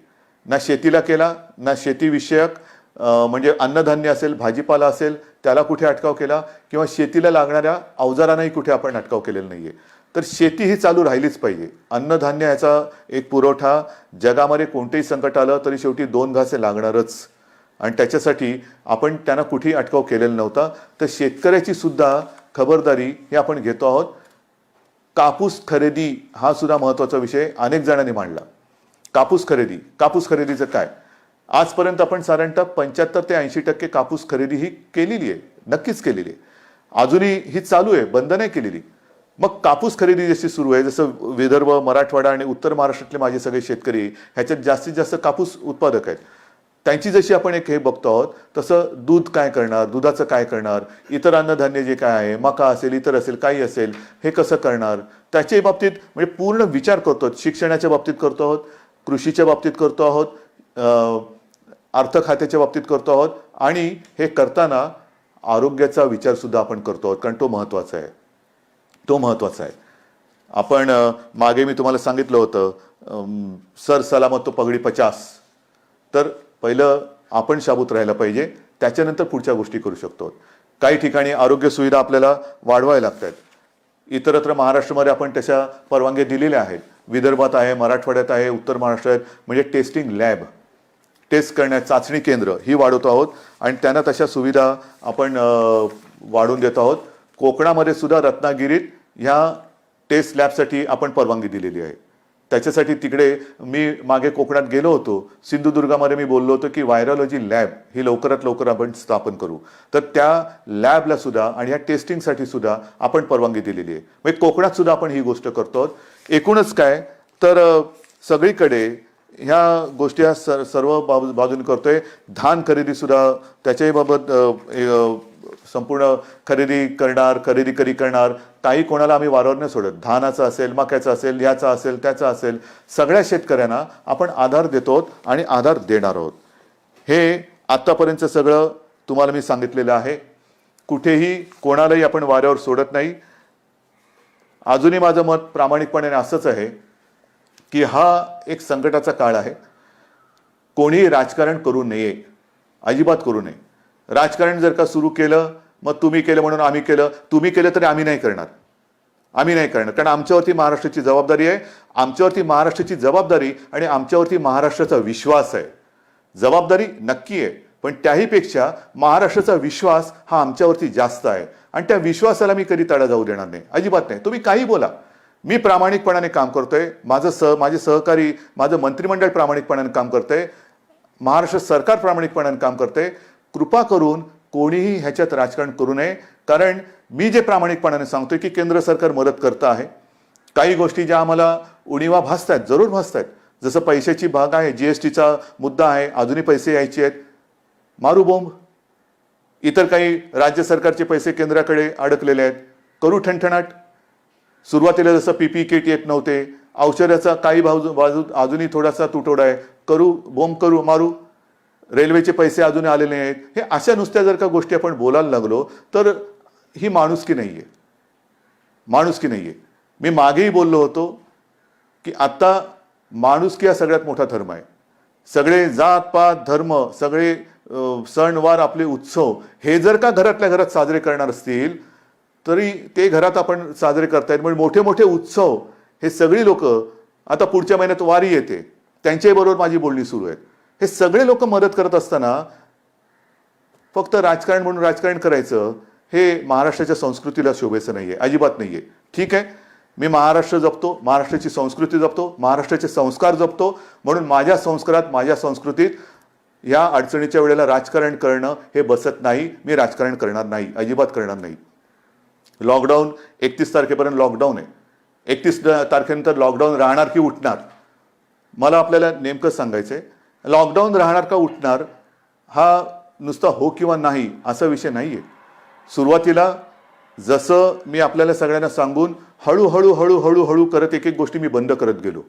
ना शेतीला केला, ना शेतीविषयक म्हणजे अन्नधान्य असेल, भाजीपाला असेल त्याला कुठे अटकाव केला, किंवा शेतीला लागणाऱ्या अवजारांनाही कुठे आपण अटकाव केलेला नाहीये. तर शेती ही चालू राहिलीच पाहिजे. अन्नधान्य याचा एक पुरवठा, जगामध्ये कोणतेही संकट आलं तरी शेवटी 2 घासे लागणारच, आणि त्याच्यासाठी आपण त्यांना कुठेही अटकाव केलेला नव्हता. तर शेतकऱ्याची सुद्धा खबरदारी हे आपण घेतो आहोत. कापूस खरेदी हा सुद्धा महत्त्वाचा विषय अनेक जणांनी मांडला. कापूस खरेदीचं काय, आजपर्यंत आपण साधारणतः 75 ते 80% कापूस खरेदी ही केलेली आहे, नक्कीच केलेली आहे. अजूनही ही चालू आहे, बंद नाही केलेली. मग कापूस खरेदी जशी सुरू आहे, जसं विदर्भ, मराठवाडा आणि उत्तर महाराष्ट्रातले माझे सगळे शेतकरी ह्याच्यात जास्तीत जास्त कापूस उत्पादक आहेत, त्यांची जशी आपण एक हे बघतो आहोत, तसं दूध काय करणार, दुधाचं काय करणार, इतर अन्नधान्य जे काय आहे, मका असेल, इतर असेल, काही असेल, हे कसं करणार, त्याच्या बाबतीत म्हणजे पूर्ण विचार करतो आहोत. शिक्षणाच्या बाबतीत करतो आहोत, कृषीच्या बाबतीत करतो आहोत, अर्थ खात्याच्या बाबतीत करतो आहोत, आणि हे करताना आरोग्याचा विचार सुद्धा आपण करतो आहोत, कारण तो महत्त्वाचा आहे. आपण मागे मी तुम्हाला सांगितलं होतं सर सलामत तो पगडी 50. तर पहिलं आपण शाबूत राहायला पाहिजे, त्याच्यानंतर पुढच्या गोष्टी करू शकतो. काही ठिकाणी आरोग्य सुविधा आपल्याला वाढवायला लागतात. इतरत्र महाराष्ट्रामध्ये आपण तशा परवानग्या दिलेल्या आहेत. विदर्भात आहे, मराठवाड्यात आहे, उत्तर महाराष्ट्रात, म्हणजे टेस्टिंग लॅब, टेस्ट करण्यात चाचणी केंद्र ही वाढवतो आहोत आणि त्यांना तशा सुविधा आपण वाढवून देतो आहोत. कोकणामध्ये सुद्धा रत्नागिरीत ह्या टेस्ट लॅबसाठी आपण परवानगी दिलेली आहे. त्याच्यासाठी तिकडे मी मागे कोकणात गेलो होतो, सिंधुदुर्गामध्ये मी बोललो होतो की व्हायरॉलॉजी लॅब ही लवकरात लवकर आपण स्थापन करू. तर त्या लॅबला सुद्धा आणि ह्या टेस्टिंगसाठी सुद्धा आपण परवानगी दिलेली आहे. म्हणजे कोकणात सुद्धा आपण ही गोष्ट करतो. एकूणच काय तर सगळीकडे ह्या गोष्टी सर्व बाजूने करतोय. धान खरेदी सुद्धा त्याच्याही बाबत संपूर्ण खरेदी करणार. काही कोणाला आम्ही वारंवार नाही सोडत. धानाचं असेल, मक्याचं असेल, याचा असेल, त्याचा असेल, सगळ्या शेतकऱ्यांना आपण आधार देतो आणि आधार देणार आहोत. हे आत्तापर्यंत सगळं तुम्हाला मी सांगितलेलं आहे. कुठेही कोणालाही आपण वाऱ्यावर सोडत नाही. अजूनही माझं मत प्रामाणिकपणे असंच आहे की हा एक संकटाचा काळ आहे. कोणीही राजकारण करू नये, अजिबात करू नये. राजकारण जर का सुरू केलं, मग तुम्ही केलं म्हणून आम्ही केलं, तुम्ही केलं तरी आम्ही नाही करणार. कारण आमच्यावरती महाराष्ट्राची जबाबदारी आहे. आमच्यावरती महाराष्ट्राची जबाबदारी आणि आमच्यावरती महाराष्ट्राचा विश्वास आहे. जबाबदारी नक्की आहे, पण त्याहीपेक्षा महाराष्ट्राचा विश्वास हा आमच्यावरती जास्त आहे. आणि त्या विश्वासाला मी कधी तडा जाऊ देणार नाही, अजिबात नाही. तुम्ही काही बोला, मी प्रामाणिकपणाने काम करतोय. माझे सहकारी, माझं मंत्रिमंडळ प्रामाणिकपणाने काम करतंय. महाराष्ट्र सरकार प्रामाणिकपणाने काम करते. कृपा करून कोणीही ह्याच्यात राजकारण करू नये. कारण मी जे प्रामाणिकपणाने सांगतोय की केंद्र सरकार मदत करतं आहे. काही गोष्टी ज्या आम्हाला उणिवा भासतात, जरूर भासतात. जसं पैशाची भाग आहे, जीएसटीचा मुद्दा आहे, अजूनही पैसे यायचे आहेत, मारू बोंब. इतर काही राज्य सरकारचे पैसे केंद्राकडे अडकलेले आहेत, करू ठणठणाट. सुरुवातीला जसं पीपी किट येत नव्हते, औषधाचा काही बाजू अजूनही थोडासा तुटवडा आहे, करू बोंब, करू मारू. रेल्वेचे पैसे अजून आलेले नाहीत. हे अशा नुसत्या जर का गोष्टी आपण बोलायला लागलो तर ही माणुसकी नाहीये. मी मागेही बोललो होतो की आता माणुसकी हा सगळ्यात मोठा धर्म आहे. सगळे जात पात धर्म, सगळे सणवार, आपले उत्सव हे जर का घरातल्या घरात साजरे करणार असतील तरी ते घरात आपण साजरे करतायत. म्हणजे मोठे मोठे उत्सव हे सगळी लोक, आता पुढच्या महिन्यात वारी येते, त्यांच्याही बरोबर माझी बोलणी सुरू आहे. हे सगळे लोक मदत करत असताना फक्त राजकारण म्हणून राजकारण करायचं हे महाराष्ट्राच्या संस्कृतीला शोभेचं नाहीये, अजिबात नाहीये. ठीक आहे, मी महाराष्ट्र जपतो, महाराष्ट्राची संस्कृती जपतो, महाराष्ट्राचे संस्कार जपतो. म्हणून माझ्या संस्कारात, माझ्या संस्कृतीत या अडचणीच्या वेळेला राजकारण करणं हे बसत नाही. मी राजकारण करणार नाही, अजिबात करणार नाही. लॉकडाऊन 31 तारखेपर्यंत लॉकडाऊन आहे. 31 तारखेनंतर लॉकडाऊन राहणार की उठणार, मला आपल्याला नेमकं सांगायचंय. लॉकडाऊन राहणार का उठणार हा नुसता हो किंवा नाही असा विषय नाहीये. सुरुवातीला जसं मी आपल्याला सगळ्यांना सांगून हळूहळू करत एक एक गोष्टी मी बंद करत गेलो.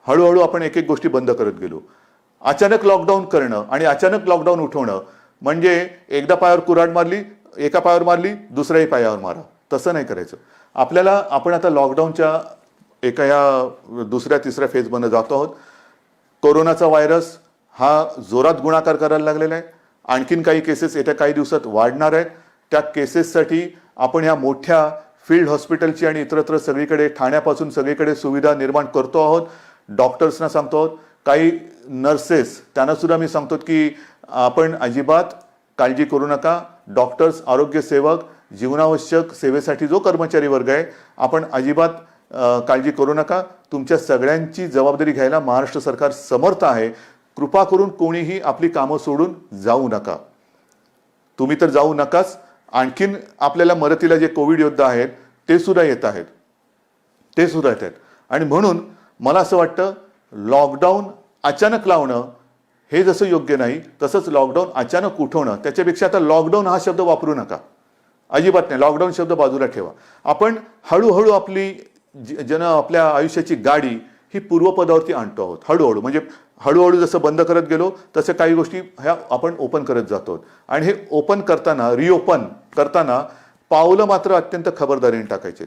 हळूहळू आपण एक एक गोष्टी बंद करत गेलो. अचानक लॉकडाऊन करणं आणि अचानक लॉकडाऊन उठवणं म्हणजे एकदा पायावर कुऱ्हाड मारली, एका पायावर मारली, दुसऱ्याही पायावर मारा, तसं नाही करायचं. आपण आता लॉकडाऊनच्या एका या दुसऱ्या तिसऱ्या फेजमध्ये जातो आहोत. कोरोनाचा व्हायरस हा जोरात गुणाकार करायला लागलेला आहे. आणखीन काही केसेस येत्या काही दिवसात वाढणार आहेत. त्या केसेससाठी आपण ह्या मोठ्या फील्ड हॉस्पिटलची आणि इतरत्र सगळीकडे, ठाण्यापासून सगळीकडे सुविधा निर्माण करतो आहोत. डॉक्टर्सना सांगतो आहोत, काही नर्सेस त्यांना सुद्धा मी सांगतो की आपण अजिबात काळजी करू नका. डॉक्टर्स, आरोग्य सेवक, जीवनावश्यक सेवेसाठी जो कर्मचारी वर्ग आहे, आपण अजिबात काळजी करू नका. तुमच्या सगळ्यांची जबाबदारी घ्यायला महाराष्ट्र सरकार समर्थ आहे. कृपा करून कोणीही आपली कामं सोडून जाऊ नका. तुम्ही तर जाऊ नकाच, आणखीन आपल्याला मदतीला जे कोविड योद्धा आहेत ते सुद्धा येत आहेत. आणि म्हणून मला असं वाटतं लॉकडाऊन अचानक लावणं हे जसं योग्य नाही, तसंच लॉकडाऊन अचानक उठवणं, त्याच्यापेक्षा आता लॉकडाऊन हा शब्द वापरू नका, अजिबात नाही. लॉकडाऊन शब्द बाजूला ठेवा. आपण हळूहळू आपली आपल्या आयुष्याची गाडी ही पूर्वपदावरती आणतो आहोत. हळूहळू जसं बंद करत गेलो तसं काही गोष्टी ह्या आपण ओपन करत जातो. आणि हे ओपन करताना, रिओपन करताना पावलं मात्र अत्यंत खबरदारीने टाकायचे.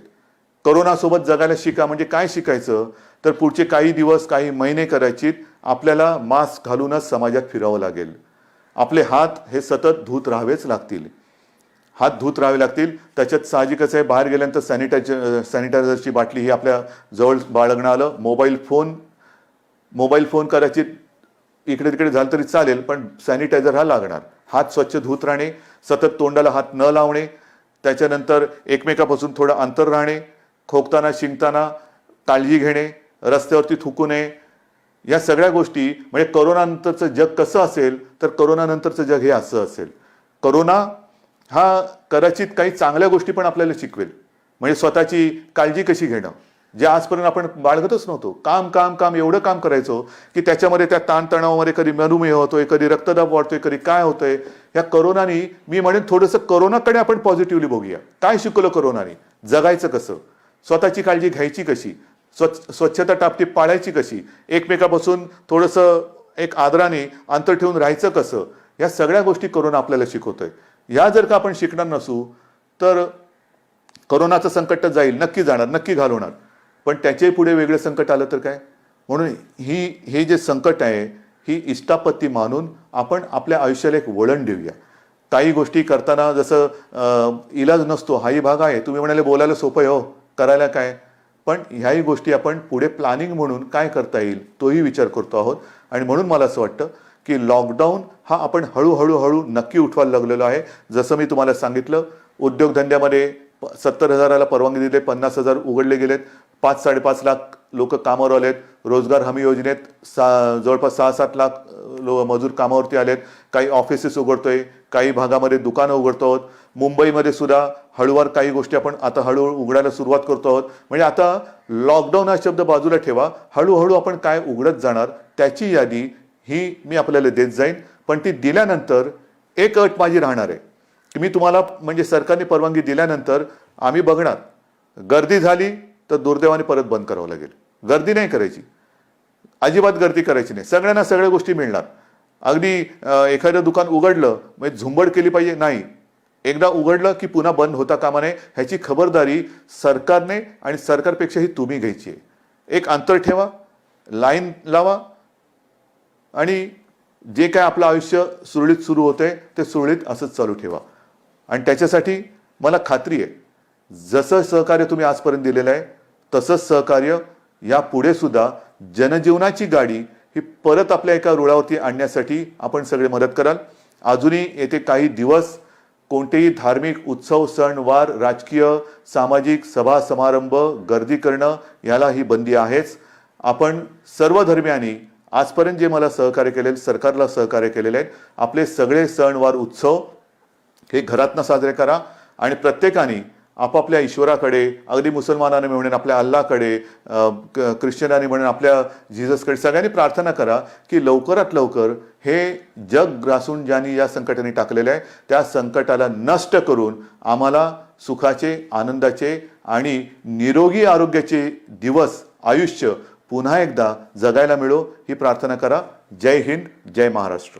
कोरोनासोबत जगायला शिका. म्हणजे काय शिकायचं तर पुढचे काही दिवस, काही महिने करायचे आपल्याला मास्क घालूनच समाजात फिरावं लागेल. आपले हात हे सतत धुत राहावेच लागतील. त्याच्यात साहजिकच आहे, बाहेर गेल्यानंतर सॅनिटायझरची बाटली ही आपल्या जवळ बाळगणं आलं. मोबाईल फोन करायची इकडे तिकडे झालं तरी चालेल, पण सॅनिटायझर हा लागणार. हात स्वच्छ धुत राहणे, सतत तोंडाला हात न लावणे, त्याच्यानंतर एकमेकापासून थोडं अंतर राहणे, खोकताना शिंकताना काळजी घेणे, रस्त्यावरती थुंकू नये. या सगळ्या गोष्टी म्हणजे कोरोनानंतरचं जग कसं असेल तर कोरोनानंतरचं जग हे असं असेल. कोरोना हा कदाचित काही चांगल्या गोष्टी पण आपल्याला शिकवेल. म्हणजे स्वतःची काळजी कशी घेणं, जे आजपर्यंत आपण बाळगतच नव्हतो. काम काम काम एवढं काम करायचो की त्याच्यामध्ये त्या ताणतणावामध्ये कधी मधुमेह होतोय, कधी रक्तदाब वाढतोय, कधी काय होतंय. या करोनाने मी म्हणेन थोडंसं करोनाकडे आपण पॉझिटिव्हली बघूया. काय शिकवलं करोनाने? जगायचं कसं, स्वतःची काळजी घ्यायची कशी, स्वच्छता टापटीप पाळायची कशी, एकमेकापासून थोडंसं एक आदराने अंतर ठेवून राहायचं कसं, या सगळ्या गोष्टी करोना आपल्याला शिकवतोय. या जर का आपण शिकणार नसू तर करोनाचं संकट तर जाईल, नक्की जाणार, नक्की घालवणार, पण त्याच्याही पुढे वेगळं संकट आलं तर काय. म्हणून हे जे संकट आहे ही इष्टापत्ती मानून आपण आपल्या आयुष्याला एक वळण देऊया. काही गोष्टी करताना जसं इलाज नसतो हाही भाग आहे. तुम्ही म्हणाले बोलायला सोपं आहे, हो करायला काय, पण ह्याही गोष्टी आपण पुढे प्लॅनिंग म्हणून काय करता येईल तोही विचार करतो आहोत. आणि म्हणून मला असं वाटतं की लॉकडाऊन हा आपण हळूहळू नक्की उठवायला लागलेलो आहे. जसं मी तुम्हाला सांगितलं, उद्योगधंद्यामध्ये 70,000ला परवानगी दिली, 50,000 उघडले गेलेत, 5-5.5 लाख लोक कामावर आलेत. रोजगार हमी योजनेत जवळपास 6-7 लाख मजूर कामावरती आलेत. काही ऑफिसेस उघडतोय, काही भागामध्ये दुकानं उघडतो आहोत. मुंबईमध्ये सुद्धा हळूवार काही गोष्टी आपण आता हळूहळू उघडायला सुरुवात करतो आहोत. म्हणजे आता लॉकडाऊन हा शब्द बाजूला ठेवा, हळूहळू आपण काय उघडत जाणार त्याची यादी ही मी आपल्याला देत जाईन. पण ती दिल्यानंतर एक अट माझी राहणार आहे की मी तुम्हाला म्हणजे सरकारने परवानगी दिल्यानंतर आम्ही बघणार, गर्दी झाली तर दुर्दैवाने परत बंद करावं लागेल. गर्दी नाही करायची, अजिबात गर्दी करायची नाही. सगळ्यांना सगळ्या गोष्टी मिळणार. अगदी एखादं दुकान उघडलं म्हणजे झुंबड केली पाहिजे नाही, एकदा उघडलं की पुन्हा बंद होता कामा नये. ह्याची खबरदारी सरकारने आणि सरकारपेक्षाही तुम्ही घ्यायची आहे. एक अंतर ठेवा, लाईन लावा आणि जे काय आपलं आयुष्य सुरळीत सुरू होतंय ते सुरळीत असंच चालू ठेवा. आणि त्याच्यासाठी मला खात्री आहे जसं सहकार्य तुम्ही आजपर्यंत दिलेलं आहे तसंच सहकार्य यापुढे सुद्धा जनजीवनाची गाडी ही परत आपल्या एका रुळावरती आणण्यासाठी आपण सगळे मदत कराल. अजूनही येथे काही दिवस कोणतेही धार्मिक उत्सव, सण वार, राजकीय, सामाजिक सभा समारंभ, गर्दी करणं याला ही बंदी आहेच. आपण सर्व धर्मियांनी आजपर्यंत जे मला सहकार्य केलेले, सरकारला सहकार्य केलेले आहेत, आपले सगळे सण वार उत्सव हे घरातनं साजरे करा आणि प्रत्येकाने आपापल्या ईश्वराकडे, अगदी मुसलमानाने म्हणून आपल्या अल्लाकडे, ख्रिश्चनाने म्हणून आपल्या जिजसकडे सगळ्यांनी प्रार्थना करा की लवकरात लवकर हे जग ग्रासून ज्यांनी या संकटाने टाकलेलं आहे त्या संकटाला नष्ट करून आम्हाला सुखाचे, आनंदाचे आणि निरोगी आरोग्याचे दिवस, आयुष्य पुन्हा एकदा जगायला मिळो ही प्रार्थना करा. जय हिंद, जय महाराष्ट्र.